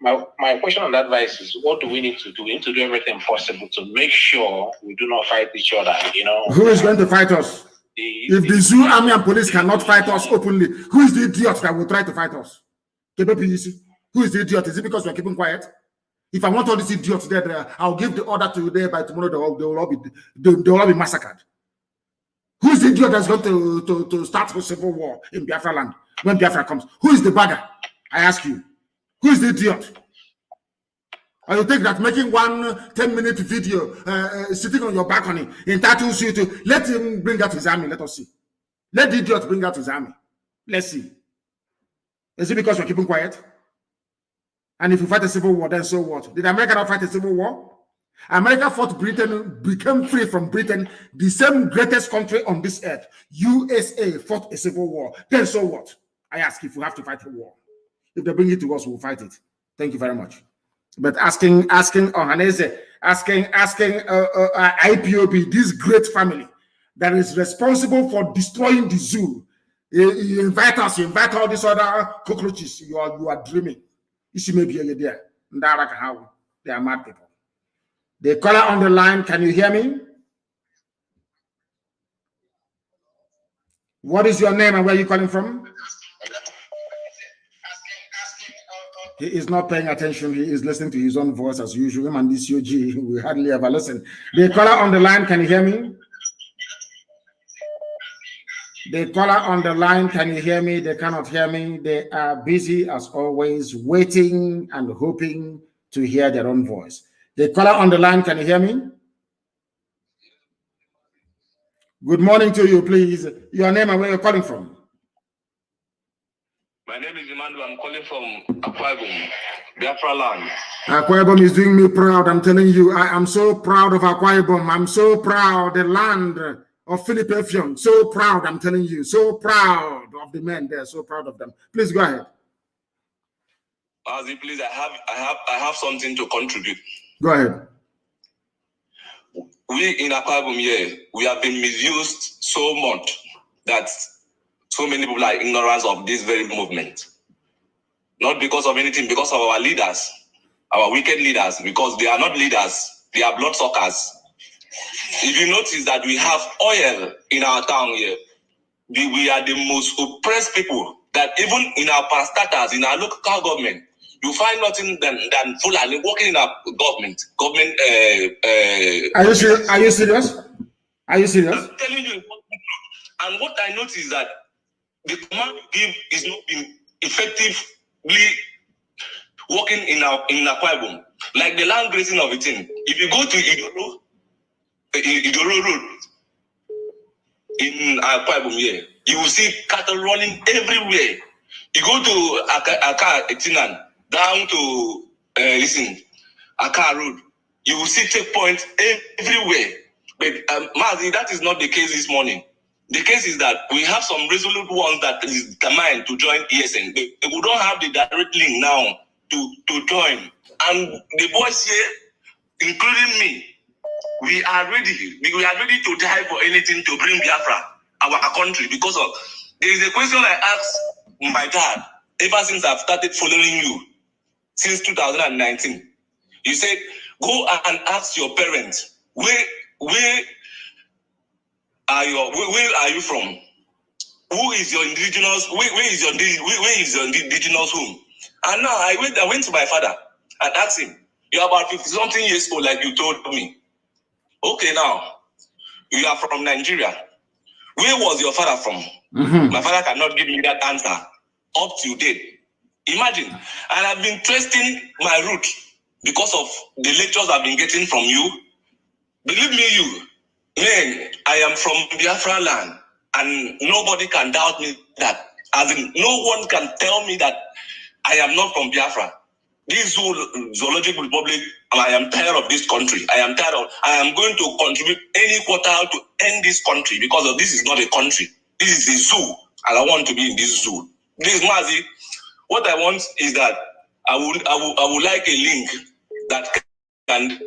My question on that advice is, what do we need to do? We need to do everything possible to make sure we do not fight each other,
Who is going to fight us? If the zoo, army, and police cannot fight us openly, who is the idiot that will try to fight us? Who is the idiot? Is it because we're keeping quiet? If I want all these idiots there, I'll give the order to there by tomorrow, they will all be massacred. Who is the idiot that's going to start a civil war in Biafra land when Biafra comes? Who is the bagger? I ask you. Who is the idiot? Or you think that making one 10-minute video sitting on your balcony entitles you to let him bring out his army? Let us see. Let the idiot bring out his army. Let's see. Is it because we're keeping quiet? And if we fight a civil war, then so what? Did America not fight a civil war? America fought Britain, became free from Britain, the same greatest country on this earth. USA fought a civil war. Then so what? I ask if we have to fight a war. If they bring it to us, we'll fight it. Thank you very much. But asking Ohaneze, asking IPOB, this great family that is responsible for destroying the zoo, you invite us, you invite all these other cockroaches. You are dreaming. You see, maybe you're there. They are mad people. The caller on the line, can you hear me? What is your name and where are you calling from? He is not paying attention. He is listening to his own voice as usual. Him and this UG, we hardly ever listen. The caller on the line, can you hear me? The caller on the line, can you hear me? They cannot hear me. They are busy as always, waiting and hoping to hear their own voice. The caller on the line, can you hear me? Good morning to you, please. Your name and where you're calling from.
My name is Emmanuel. I'm calling from Akwa Ibom, Biafra land.
Akwa Ibom is doing me proud. I'm telling you, I am so proud of Akwa Ibom. I'm so proud, the land of Philip Effiong. So proud, I'm telling you. So proud of the men there. So proud of them. Please go ahead.
Mazi, please, I have something to contribute.
Go ahead.
We in Akwa Ibom here, we have been misused so much that so many people are ignorant of this very movement. Not because of anything, because of our leaders, our wicked leaders, because they are not leaders, they are bloodsuckers. If you notice that we have oil in our town here, we are the most oppressed people, that even in our parastatals, in our local government, you find nothing than Fulani working in our government.
Are you serious? Are you serious? Are you serious?
I'm telling you, and what I notice is that the command you give is not being effectively working in Akwa Ibom. Like the land grazing of a thing. If you go to Idoro Road in Akwa Ibom here, you will see cattle running everywhere. You go to Aka Etinan, down to Aka Road, you will see checkpoints everywhere. But Mazi, that is not the case this morning. The case is that we have some resolute ones that is determined to join ESN. We don't have the direct link now to join. And the boys here, including me, we are ready. We are ready to die for anything to bring Biafra, our country. Because of there is a question I asked my dad ever since I've started following you since 2019. You said, go and ask your parents where are you from? Who is your indigenous? Where is your indigenous home? And now I went to my father and asked him, you're about 50-something years old, like you told me. Okay, now you are from Nigeria. Where was your father from? My father cannot give me that answer up to date. Imagine, and I've been trusting my root because of the lectures I've been getting from you. Believe me, man, I am from Biafra land, and nobody can doubt me that. As in, no one can tell me that I am not from Biafra. This zoological republic, I am tired of this country. I am going to contribute any quarter to end this country, because of this is not a country. This is a zoo, and I want to be in this zoo. This Mazi, what I want is that I would like a link that can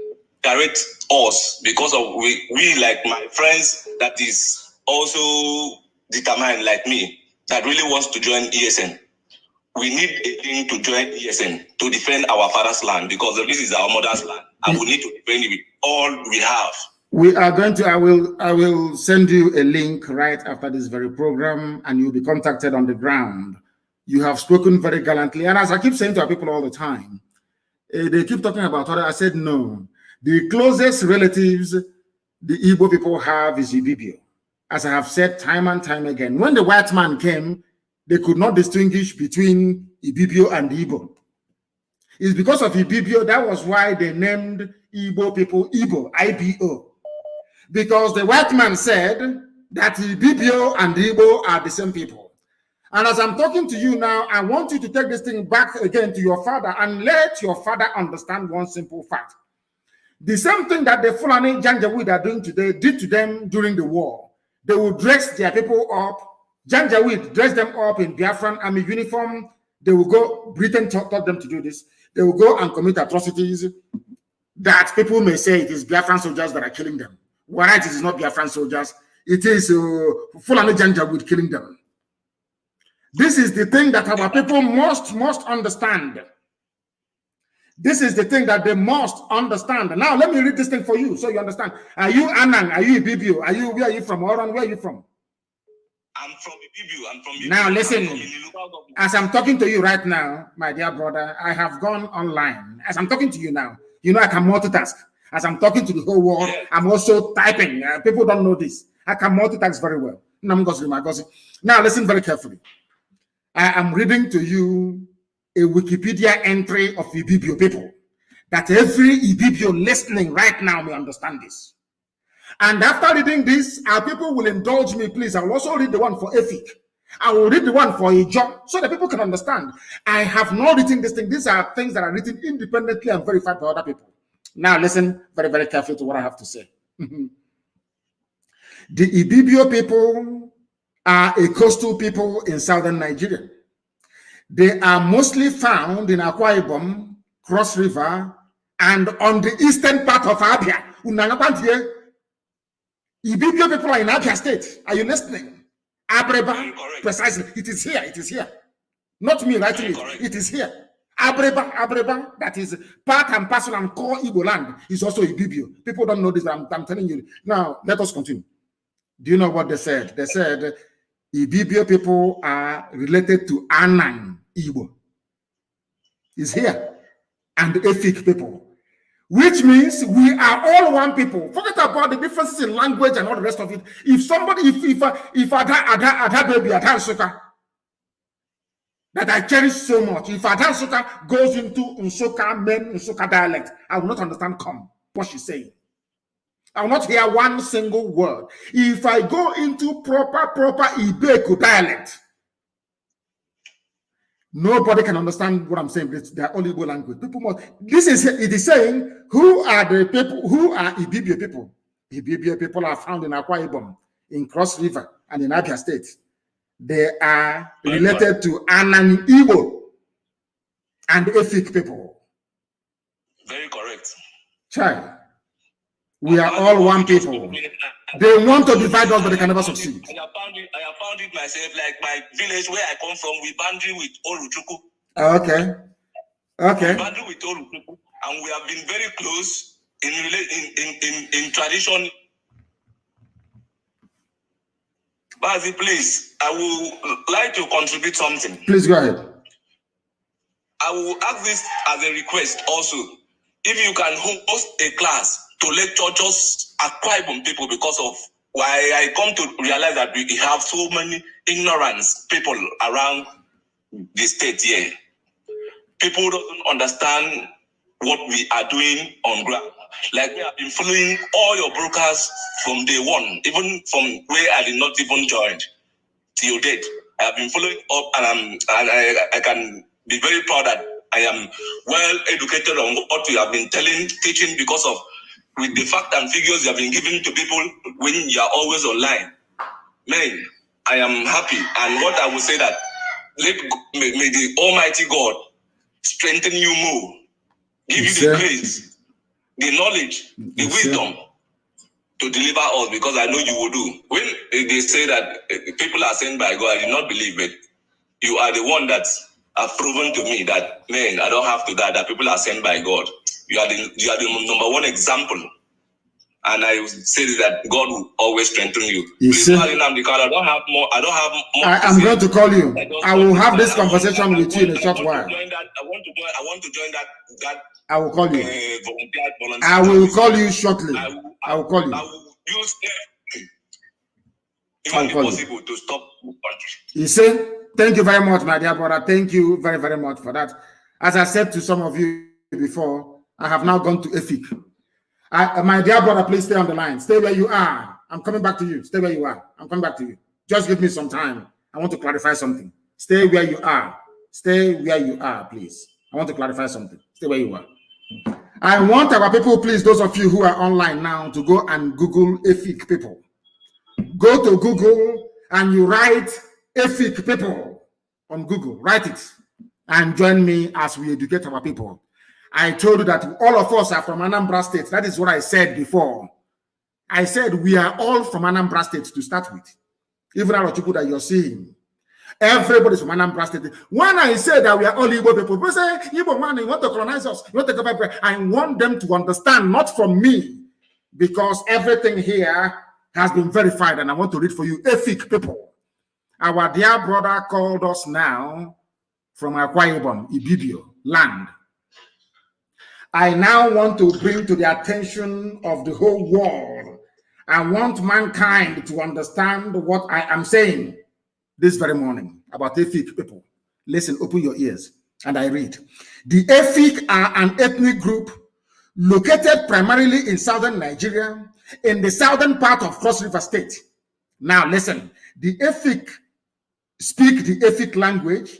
direct us, because of we like my friends that is also determined like me, that really wants to join ESN. We need a link to join ESN to defend our father's land, because this is our mother's land, and we need to defend it with all we have.
We are going to, I will send you a link right after this very program, and you'll be contacted on the ground. You have spoken very gallantly, and as I keep saying to our people all the time, they keep talking about other. I said no. The closest relatives the Igbo people have is Ibibio. As I have said time and time again, when the white man came, they could not distinguish between Ibibio and Igbo. It's because of Ibibio, that was why they named Igbo people Igbo, I-B-O. Because the white man said that Ibibio and Igbo are the same people. And as I'm talking to you now, I want you to take this thing back again to your father and let your father understand one simple fact. The same thing that the Fulani Janjaweed are doing today did to them during the war. They will dress their people up. Janjaweed dress them up in Biafran army uniform. They will go, Britain taught them to do this. They will go and commit atrocities that people may say it is Biafran soldiers that are killing them. Whereas it is not Biafran soldiers. It is Fulani Janjaweed killing them. This is the thing that our people must understand. This is the thing that they must understand. Now, let me read this thing for you so you understand. Are you Anang? Are you Ibibio? Where are you from? Oran, where are you from?
I'm from Ibibio. I'm from Ibibio.
Now, listen. As I'm talking to you right now, my dear brother, I have gone online. As I'm talking to you now, you know I can multitask. As I'm talking to the whole world, I'm also typing. People don't know this. I can multitask very well. Now, listen very carefully. I am reading to you a Wikipedia entry of Ibibio people, that every Ibibio listening right now may understand this. And after reading this, our people will indulge me, please. I will also read the one for Efik. I will read the one for a job so that people can understand. I have not written this thing. These are things that are written independently and verified by other people. Now listen very, very carefully to what I have to say. The Ibibio people are a coastal people in southern Nigeria. They are mostly found in Akwa Ibom, Cross River, and on the eastern part of Abia. Ibibio people are in Abia State. Are you listening? Abreba, precisely. It is here. It is here. Not me writing it. It is here. Abreba, that is part and parcel and core Igbo land, is also Ibibio. People don't know this. I'm telling you. Now, let us continue. Do you know what they said? They said Ibibio people are related to Anan Igbo. Is here. And Efik people. Which means we are all one people. Forget about the differences in language and all the rest of it. If somebody, if Ada baby, Ada Nsoka, that I cherish so much, if Ada Nsoka goes into Nsoka men, Nsoka dialect, I will not understand what she's saying. I will not hear one single word. If I go into proper Ibeku dialect, nobody can understand what I'm saying. They are all Igbo language. People must. It is saying, who are the people? Who are Ibibio people? Ibibio people are found in Akwa Ibom, in Cross River, and in Abia State. They are related to Anan Igbo and Efik people.
Very correct.
Chai. We are all one people. They want to divide us, but they can never succeed.
I have found it myself, like my village where I come from, we boundary with Oluchuku.
Okay. Okay.
We boundary with Oluchuku, and we have been very close in tradition. Mazi, please, I would like to contribute something.
Please go ahead.
I will ask this as a request also. If you can host a class to lecture just Akwa Ibom people, because of why I come to realize that we have so many ignorance people around the state here. People don't understand what we are doing on ground. Like me, I've been following all your brokers from day one, even from where I did not even join till date. I have been following up, and I can be very proud that I am well educated on what you have been teaching, because of with the fact and figures you have been giving to people when you are always online. Man, I am happy. And what I will say that may the Almighty God strengthen you more, give you the grace, the knowledge, the wisdom to deliver us, because I know you will do. When they say that people are sent by God, I do not believe it. You are the one that have proven to me that, man, I don't have to die, that people are sent by God. You are the number one example. And I say that God will always strengthen you. Please, Mazi Nnamdi Kanu, I don't have more.
I'm going to call you. I will have this conversation with you in a short while.
I want to join that.
I will call you. I will call you shortly. I will call you.
I will use even possible to stop the country.
You see, thank you very much, my dear brother. Thank you very, very much for that. As I said to some of you before, I have now gone to Efik. My dear brother, please stay on the line. Stay where you are. I'm coming back to you. Stay where you are. I'm coming back to you. Just give me some time. I want to clarify something. Stay where you are. Stay where you are, please. I want to clarify something. Stay where you are. I want our people, please, those of you who are online now, to go and Google Efik people. Go to Google and you write Efik people on Google. Write it and join me as we educate our people. I told you that all of us are from Anambra State. That is what I said before. I said we are all from Anambra State to start with. Even our people that you're seeing. Everybody's from Anambra State. When I say that we are all Igbo people, people say, Igbo man, you want to colonize us. You want to go back. I want them to understand, not from me, because everything here has been verified, and I want to read for you. Efik people. Our dear brother called us now from Akwa Ibom, Ibibio land. I now want to bring to the attention of the whole world. I want mankind to understand what I am saying this very morning about Efik people. Listen, open your ears, and I read. The Efik are an ethnic group located primarily in southern Nigeria, in the southern part of Cross River State. Now listen, the Efik speak the Efik language,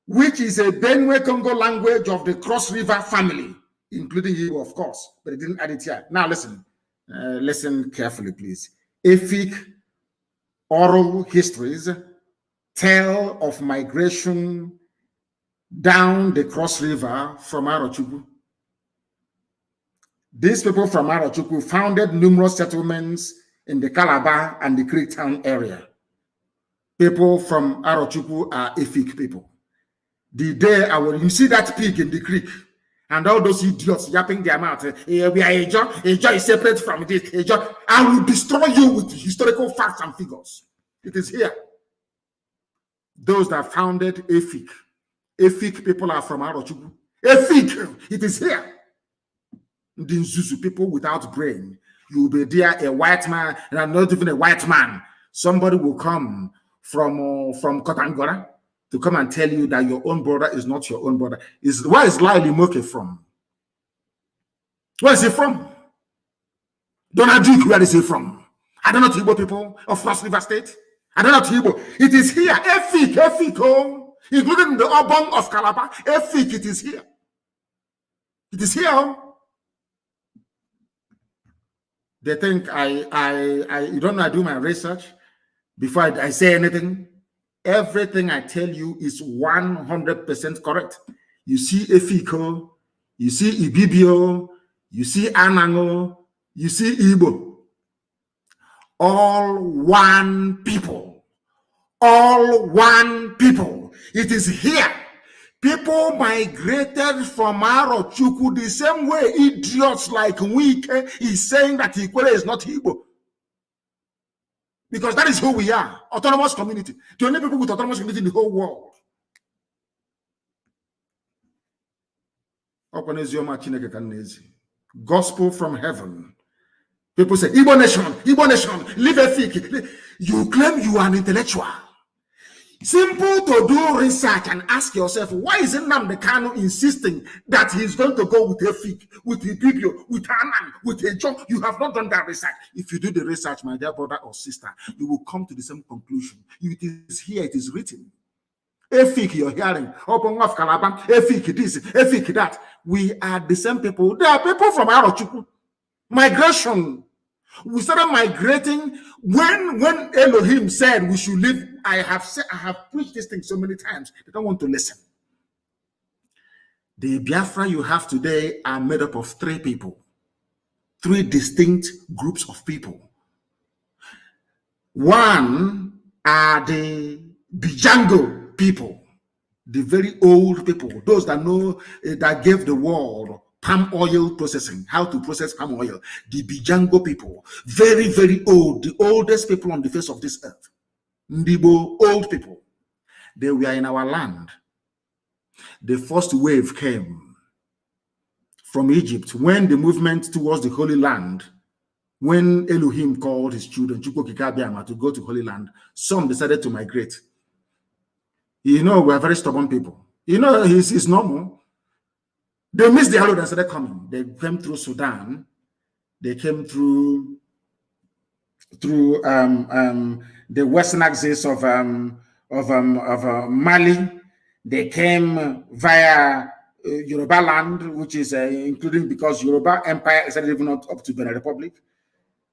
which is a Benue Congo language of the Cross River family, including Igbo, of course, but it didn't add it here. Now listen, listen carefully, please. Efik oral histories tell of migration down the Cross River from Arochukwu. These people from Arochukwu founded numerous settlements in the Calabar and the Creek Town area. People from Arochukwu are Efik people. The day you see that pig in the creek, and all those idiots yapping their mouth, we are Ejo is separate from this, Ejo. I will destroy you with historical facts and figures. It is here. Those that founded Efik. Efik people are from Arochukwu. Efik, it is here. The Nzuzu people without brain. You will be there, a white man, and not even a white man. Somebody will come from Kotangora to come and tell you that your own brother is not your own brother. Where is Laili Moke from? Where is he from? Donald Duke, where is he from? I don't know Igbo people of Cross River State. I don't know Igbo. It is here. Efik, oh, including the Obong of Calabar. Efik, it is here. It is here. Oh. They think you don't know I do my research before I say anything. Everything I tell you is 100% correct. You see Efiko, you see Ibibio, you see Anango, you see Igbo. All one people. All one people. It is here. People migrated from Arochukwu the same way idiots like Wike is saying that Ikwere is not Igbo. Because that is who we are. Autonomous community. The only people with autonomous community in the whole world. Gospel from heaven. People say, Igbo nation, live Efik. You claim you are an intellectual. Simple to do research and ask yourself, why is Nnamdi Kanu insisting that he's going to go with Efik, with Ibibio, with Anan, with Ejo? You have not done that research. If you do the research, my dear brother or sister, you will come to the same conclusion. It is here, it is written. Efik, you're hearing, Obong of Calabar, Efik this, Efik that. We are the same people. There are people from Arochukwu. Migration. We started migrating when Elohim said we should live. I have preached this thing so many times. They don't want to listen. The Biafra you have today are made up of three people, three distinct groups of people. One are the Bijango people, the very old people, those that know that gave the world palm oil processing, how to process palm oil. The Bijango people, very, very old, the oldest people on the face of this earth. Ndibo, old people. They were in our land. The first wave came from Egypt when the movement towards the Holy Land, when Elohim called his children to go to Holy Land, some decided to migrate. You know, we're very stubborn people. You know, it's normal. They missed the road and started coming. They came through Sudan. They came through the western axis of Mali. They came via Yoruba land, which is including because Yoruba Empire is not even up to Benin Republic,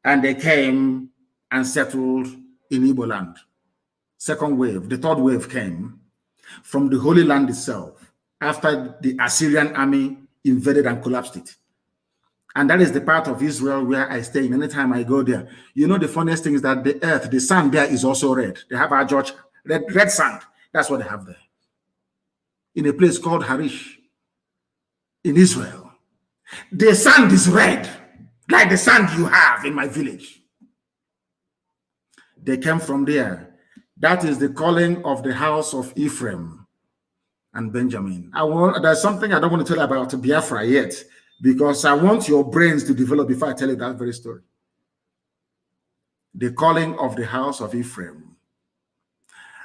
and they came and settled in Igbo land. Second wave, the third wave came from the Holy Land itself, after the Assyrian army invaded and collapsed it. And that is the part of Israel where I stay in. Anytime I go there, you know, the funniest thing is that the earth, the sand there is also red. They have our George, red sand. That's what they have there. In a place called Harish, in Israel. The sand is red, like the sand you have in my village. They came from there. That is the calling of the house of Ephraim and Benjamin. There's something I don't want to tell you about Biafra yet, because I want your brains to develop before I tell you that very story. The calling of the house of Ephraim.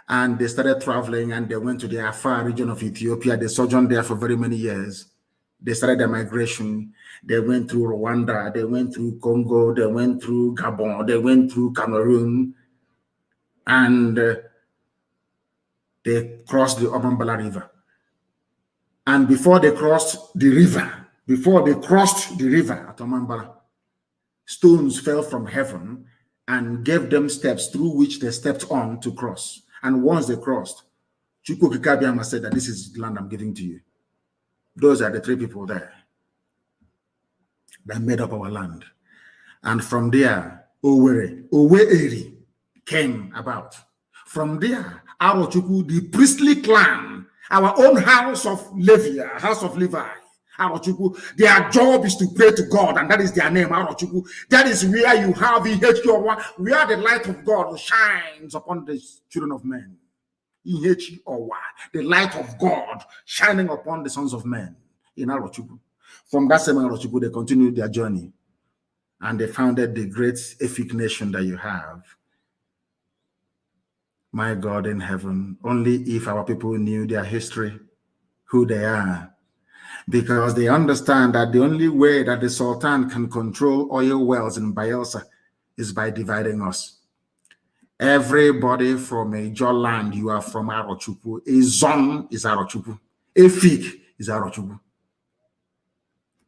And they started traveling and they went to the Afar region of Ethiopia. They sojourned there for very many years. They started their migration. They went through Rwanda. They went through Congo. They went through Gabon. They went through Cameroon. And they crossed the Obambala River. And before they crossed the river at Obambala, stones fell from heaven and gave them steps through which they stepped on to cross. And once they crossed, Chukwu Kikabiama said that this is the land I'm giving to you. Those are the three people there that made up our land. And from there, Owe-Eri came about. From there, Arochukwu, the priestly clan, our own house of Levi, Arochukwu, their job is to pray to God, and that is their name, Arochukwu. That is where you have Ihechi, where the light of God shines upon the children of men. Ihechi Owa, the light of God shining upon the sons of men in Arochukwu. From that same Arochukwu, they continued their journey, and they founded the great Efik nation that you have. My God in heaven, only if our people knew their history, who they are, because they understand that the only way that the Sultan can control oil wells in Bayelsa is by dividing us. Everybody from a Jaw land, you are from Arochukwu. A Zon is Arochukwu. Efik is Arochukwu.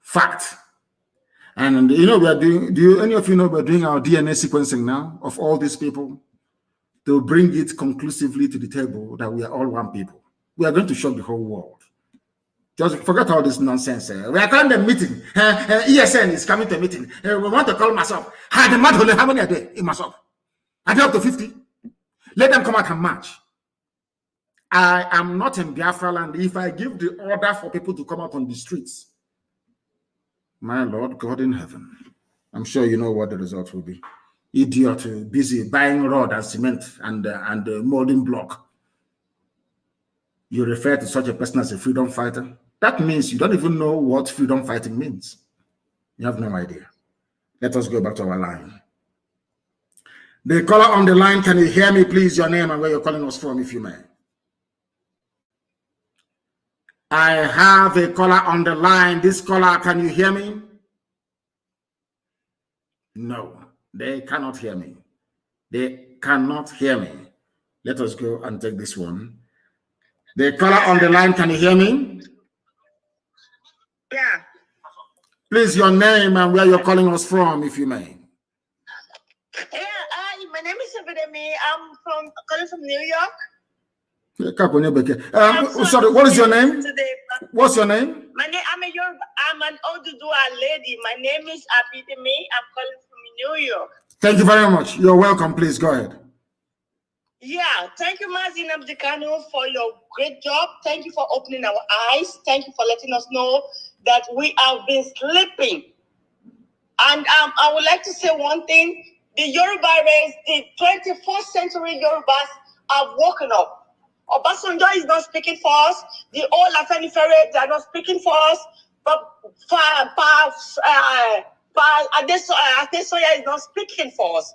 Fact. And you know, we are doing, any of you know we're doing our DNA sequencing now of all these people to bring it conclusively to the table that we are all one people. We are going to shock the whole world. Just forget all this nonsense. We are coming to a meeting. ESN is coming to a meeting. We want to call Masop. How many are there in Masop? Are they up to 50? Let them come out and march. I am not in Biafra land. If I give the order for people to come out on the streets, my Lord God in heaven, I'm sure you know what the result will be. Idiot, busy buying rod and cement and molding block. You refer to such a person as a freedom fighter. That means you don't even know what freedom fighting means. You have no idea. Let us go back to our line. The caller on the line, can you hear me, please? Your name and where you're calling us from, if you may. I have a caller on the line. This caller, can you hear me? No. They cannot hear me. They cannot hear me. Let us go and take this one. The caller on the line, can you hear me?
Yeah.
Please, your name and where you're calling us from, if you may.
Yeah, my name is Ebedemi. I'm calling from New York.
Sorry, what is your name? What's your name?
My name, I'm an Oduduwa lady. My name is Abidemi. I'm calling from New York.
Thank you very much. You're welcome. Please go ahead.
Yeah, thank you, Mazi Nnamdi Kanu, for your great job. Thank you for opening our eyes. Thank you for letting us know that we have been sleeping. And I would like to say one thing. The Yoruba race, the 21st century Yorubas have woken up. Obasanjo is not speaking for us. The old Afenifere, they are not speaking for us. But Adesoya is not speaking for us.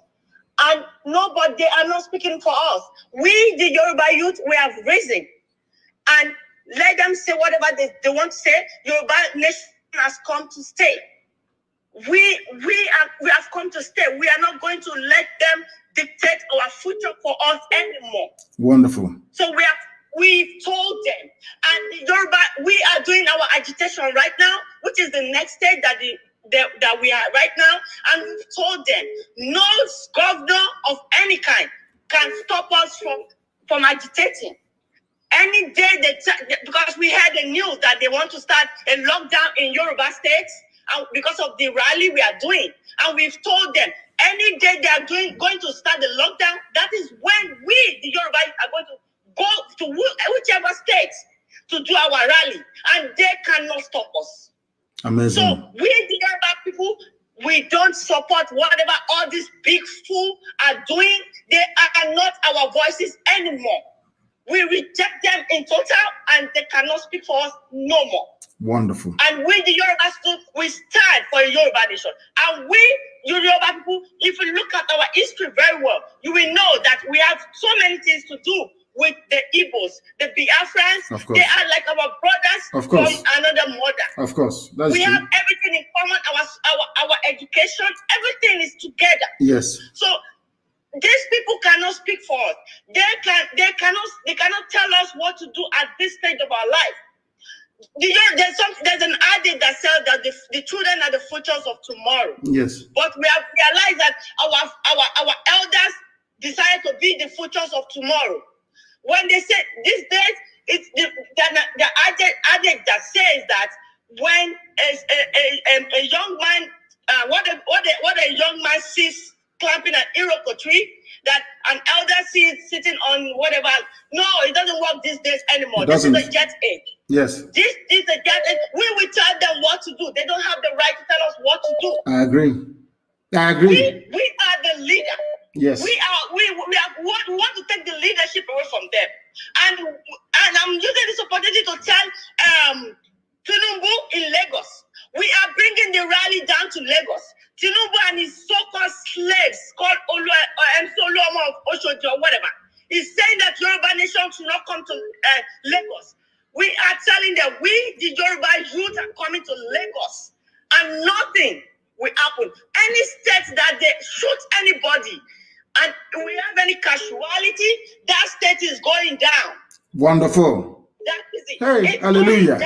And nobody, they are not speaking for us. We, the Yoruba youth, we have risen. And let them say whatever they want to say. Yoruba nation has come to stay. We have come to stay. We are not going to let them dictate our future for us anymore.
Wonderful.
So we've told them, and the Yoruba, we are doing our agitation right now, which is the next stage that we are right now, and we've told them no governor of any kind can stop us from agitating. Any day because we had the news that they want to start a lockdown in Yoruba states, and because of the rally we are doing, and we've told them any day they are going to start the lockdown, that is when we, the Yoruba, are going to go to whichever states to do our rally, and they cannot stop us.
Amazing.
So we, the Yoruba people, we don't support whatever all these big fools are doing. They are not our voices anymore. We reject them in total, and they cannot speak for us no more.
Wonderful.
And we, the Yoruba, we stand for a Yoruba nation. And we, Yoruba people, if you look at our history very well, you will know that we have so many things to do with the Igbos, the Biafrans.
Of course.
They are like our brothers
of course.
from another mother.
Of course. That's
we
true.
have everything in common, our education, everything is together.
Yes.
So these people cannot speak for us. They cannot tell us what to do at this stage of our life. There's an adage that says that the children are the futures of tomorrow.
Yes.
But we have realized that our elders decide to be the futures of tomorrow. When they say these days, it's the adage that says that when a young man, what a young man sees climbing an Iroko tree, that an elder sees sitting on whatever. No, it doesn't work these days anymore. This is a jet age.
Yes.
This is a jet age. We will tell them what to do. They don't have the right to tell us what to do.
I agree.
We are the leader.
Yes.
We want to take the leadership away from them. And I'm using this opportunity to tell Tinubu in Lagos. We are bringing the rally down to Lagos. Tinubu and his so-called slaves called Oluomo of Oshoji or whatever. He's saying that Yoruba nation should not come to Lagos. We are telling them the Yoruba youth are coming to Lagos and nothing will happen. Any state that they shoot anybody and we have any casualty, that state is going down.
Wonderful.
That is it.
Hey,
it's
hallelujah.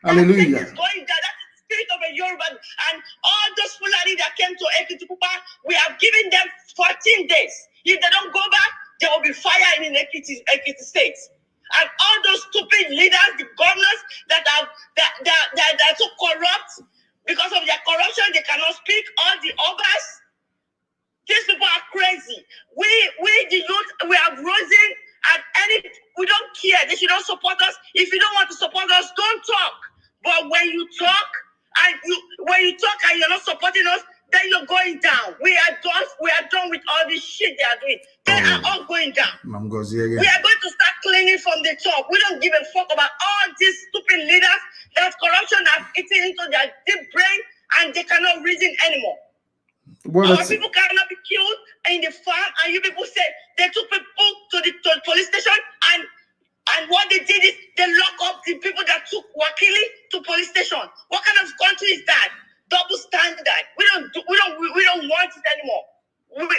Hallelujah. That state is going down. That is the spirit of a Yoruba. And all those Fulani that came to Ekiti-Pupa, we have given them 14 days. If they don't go back, there will be fire in Ekiti State. And all those stupid leaders, the governors that are so corrupt, because of their corruption, they cannot speak. All the obas, these people are crazy. We the youth, we have risen at we don't care. They should not support us. If you don't want to support us, don't talk. But when you talk and you're not supporting us, then you're going down. We are done with all this shit they are doing. They are all going down. We are going to start cleaning from the top. We don't give a fuck about all these stupid leaders that corruption has eaten into their deep brain and they cannot reason anymore. Our people cannot be killed in the farm, and you people say they took people to the police station, and what they did is they lock up the people that took Wakili to police station. What kind of country is that? Double standard. We don't want it anymore.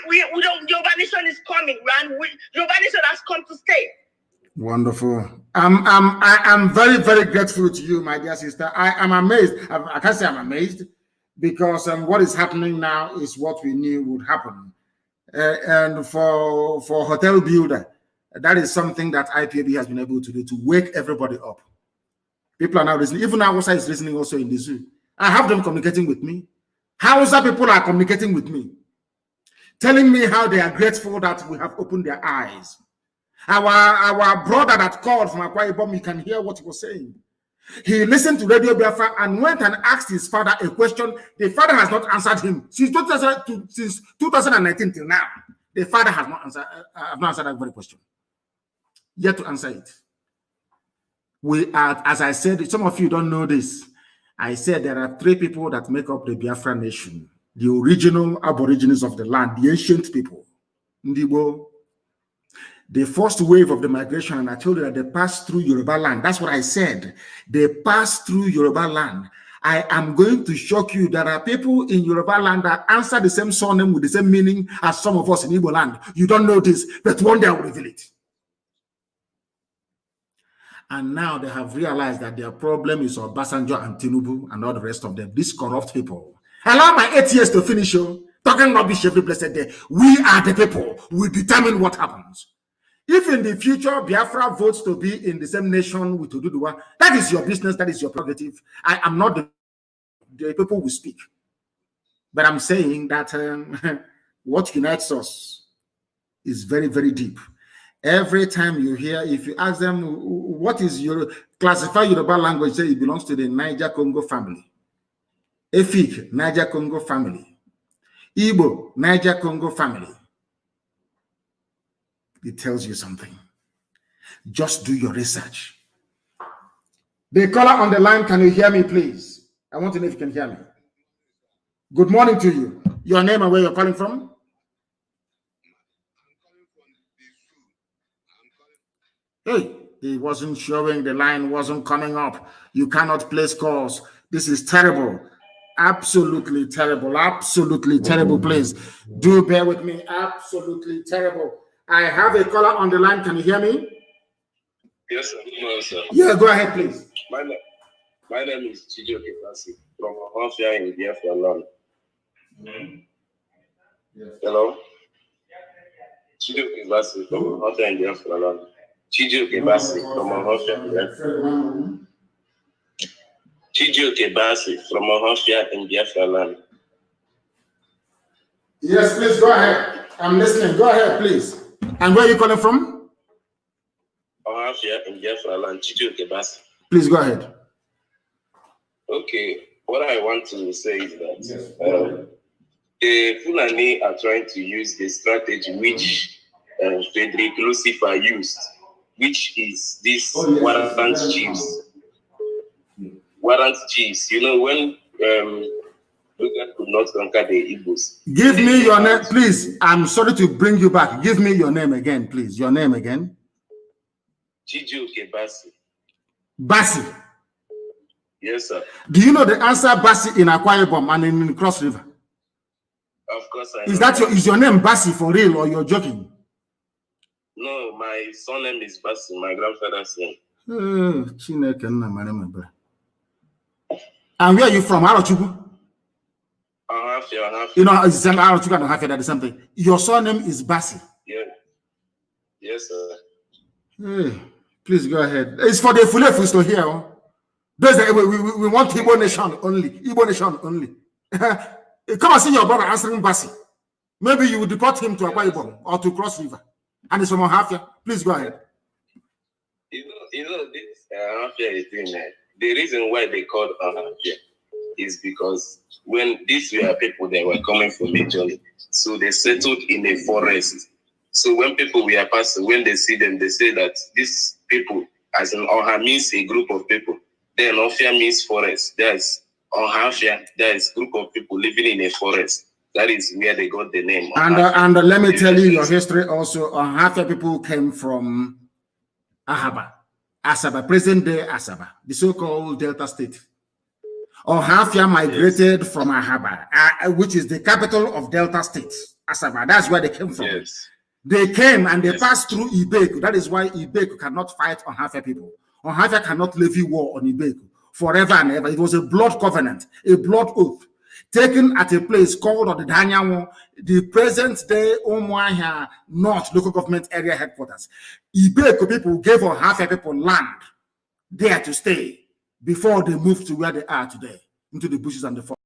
We don't. Yoruba nation is coming, and Yoruba nation has come to stay.
Wonderful. I'm very, very grateful to you, my dear sister. I'm amazed. I can't say I'm amazed, because what is happening now is what we knew would happen. And for hotel builder, that is something that IPAB has been able to do, to wake everybody up. People are now listening. Even Hausa is listening also in the zoo. I have them communicating with me. Hausa people are communicating with me, telling me how they are grateful that we have opened their eyes. Our brother that called from Akwa Ibom, you can hear what he was saying. He listened to Radio Biafra and went and asked his father a question. The father has not answered him since 2019 till now. The father has not answered that very question. Yet to answer it. We are, as I said, some of you don't know this. I said there are 3 people that make up the Biafra nation: the original aborigines of the land, the ancient people, Ndibo. The first wave of the migration, and I told you that they passed through Yoruba land. That's what I said. They passed through Yoruba land. I am going to shock you. There are people in Yoruba land that answer the same surname with the same meaning as some of us in Igbo land. You don't know this, but one day I will reveal it. And now they have realized that their problem is Obasanjo and Tinubu and all the rest of them, these corrupt people. Allow my 8 years to finish, talking rubbish every blessed day. We are the people. We determine what happens. If in the future Biafra votes to be in the same nation with Oduduwa, that is your business, that is your prerogative. I am not the people who speak. But I'm saying that what unites us is very, very deep. Every time you hear, if you ask them, what is your, classify Yoruba language, say it belongs to the Niger-Congo family. Efik, Niger-Congo family. Igbo, Niger-Congo family. It tells you something. Just do your research. The caller on the line, can you hear me, please? I want to know if you can hear me. Good morning to you. Your name and where you're calling from? Hey, it wasn't showing. The line wasn't coming up. You cannot place calls. This is terrible. Absolutely terrible, please. Do bear with me. Absolutely terrible. I have a caller on the line. Can you hear me?
Yes, sir. No, sir.
Yeah, go ahead, please.
My name is Chijo Kibasi from Ohafia in Biafra land.
Yes.
Hello? Chijo Kibasi from Ohafia in Biafra land. Chijo Kibasi from Ohafia in Biafra land. Chijo Kibasi from Ohafia in Biafra land.
Yes, please go ahead. I'm listening. Go ahead, please. And where are you calling from?
Ohafia in Biafra land. Chijo Kibasi.
Please go ahead.
Okay, what I want to say is that the Fulani are trying to use the strategy which Frederick Lucifer used, which is this warrant chiefs. Warrant chiefs, you know, when Logan could not conquer the Igbos.
Give me your name, please. I'm sorry to bring you back. Give me your name again, please. Your name again.
Chijioke Basi.
Basi.
Yes, sir.
Do you know the answer Basi in Akwa Ibom and in Cross River?
Of course I
Is
know.
that is your name Basi for real or you're joking?
No, my surname is Basi, my grandfather's name.
And where are you from? Arochukwu?
Ohafia.
You know, it's Arochukwu and Ohafia, that is something. Your surname is Basi.
Yeah. Yes, sir.
Hey, please go ahead. It's for the Fulefus to hear. Oh. We want Igbo nation only. Igbo nation only. Come and see your brother answering Basi. Maybe you will deport him to Akwa Ibom or to Cross River. And it's from Ohafia. Please go ahead.
You know this Ohafia is in there. The reason why they called Ohafia is because when these were people that were coming from a journey, so they settled in a forest. So when people were passing, when they see them, they say that these people, as in Oha means a group of people. Then Ohafia means forest. There's Ohafia, there is a group of people living in a forest. That is where they got the name.
And let me tell you your history also. Ohafia people came from Ahaba, Asaba, present day Asaba, the so-called Delta State. Ohafia migrated from Ahaba, which is the capital of Delta State, Asaba. That's where they came from.
Yes.
They came and they passed through Ibeku. That is why Ibeku cannot fight Ohafia people. Ohafia cannot levy war on Ibeku forever and ever. It was a blood covenant, a blood oath, taken at a place called Odedanyawo, the present-day Umuahia North local government area headquarters. Ibeku people gave Ohafia people land there to stay before they moved to where they are today, into the bushes and the forest.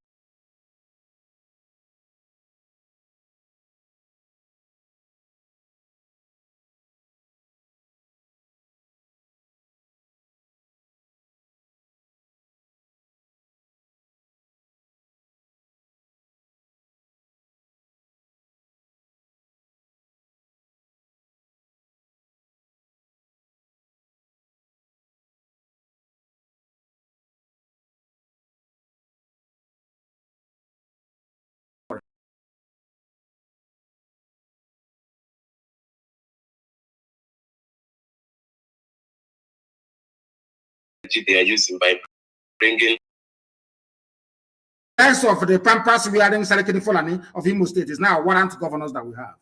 They are using by bringing
of the Pampas wearing Salakini Fulani of Imo State is now warrant governors that we have.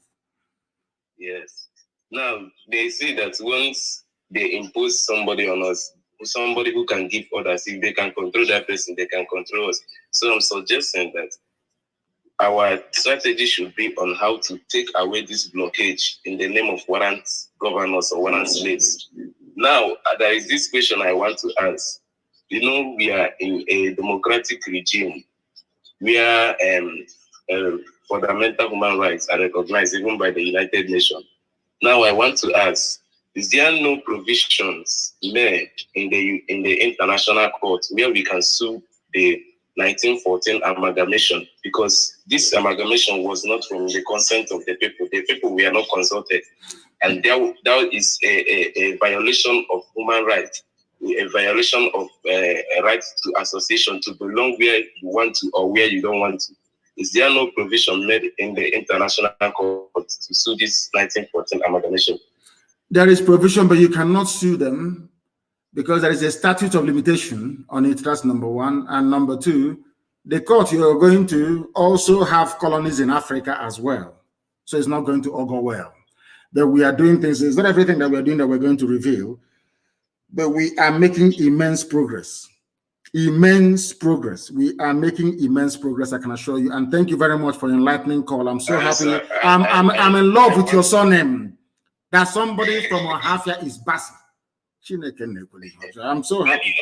Yes. Now they say that once they impose somebody on us, somebody who can give orders, if they can control that person, they can control us. So I'm suggesting that our strategy should be on how to take away this blockage in the name of warrant governors or warrant slaves. Now, there is this question I want to ask. You know, we are in a democratic regime where fundamental human rights are recognized even by the United Nations. Now, I want to ask, is there no provisions made in the international court where we can sue the 1914 amalgamation? Because this amalgamation was not from the consent of the people. The people were not consulted. And that is a violation of human rights, a violation of a right to association, to belong where you want to or where you don't want to. Is there no provision made in the international court to sue this 1914 amalgamation?
There is provision, but you cannot sue them because there is a statute of limitation on it. That's number one. And number two, the court, you're going to also have colonies in Africa as well. So it's not going to all go well. But we are doing things. It's not everything that we're doing that we're going to reveal, but we are making immense progress. Immense progress. We are making immense progress, I can assure you. And thank you very much for your enlightening call. I'm so happy. I'm in love with your surname. That somebody from Ohafia is Basi. I'm so happy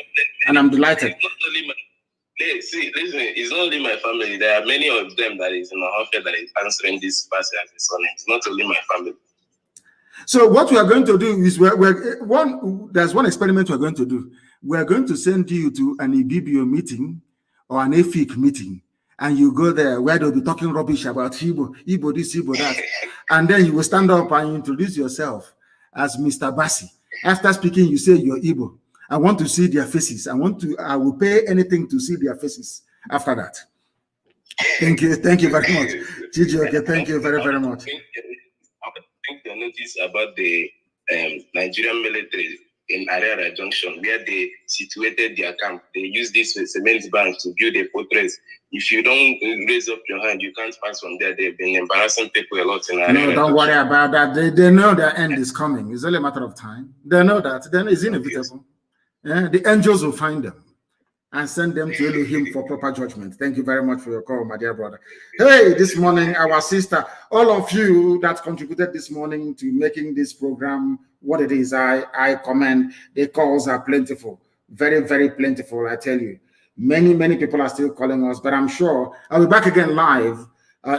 and I'm delighted.
See, listen, it's not only my family. There are many of them that is in Ohafia that is answering this Basi as a surname. It's not only my family.
So what we are going to do is there's one experiment we're going to do. We're going to send you to an IBBO meeting or an AFIC meeting, and you go there where they'll be talking rubbish about Igbo this, Igbo that, and then you will stand up and introduce yourself as Mr. Basi. After speaking, you say you're Igbo. I want to see their faces. I will pay anything to see their faces after that. Thank you very much. Gigi, okay, thank you very, very much.
I think the notice about the Nigerian military in Ariara Junction, where they situated their camp. They use this cement bank to build a fortress. If you don't raise up your hand, you can't pass from there. They've been embarrassing people a lot in Ariara.
No, don't worry about that. They know their end is coming. It's only a matter of time. They know that. Then it's inevitable. Yeah, the angels will find them and send them to Elohim for proper judgment. Thank you very much for your call, my dear brother. Hey, this morning, our sister, all of you that contributed this morning to making this program what it is, I commend. The calls are plentiful, very, very plentiful, I tell you. Many, many people are still calling us, but I'm sure I'll be back again live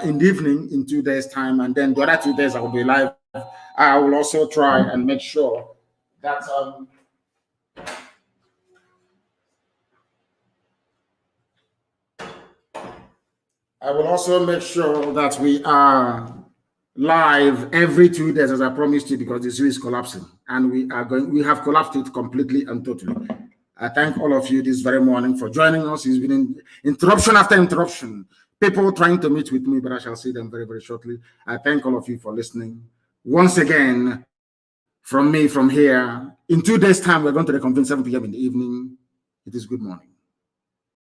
in the evening in 2 days' time, and then the other 2 days I will be live. I will also try and make sure that I will also make sure that we are live every 2 days, as I promised you, because the zoo is collapsing, and we have collapsed it completely and totally. I thank all of you this very morning for joining us. It's been interruption after interruption. People trying to meet with me, but I shall see them very, very shortly. I thank all of you for listening. Once again, from me, from here, in 2 days' time, we're going to reconvene 7 p.m. in the evening. It is good morning.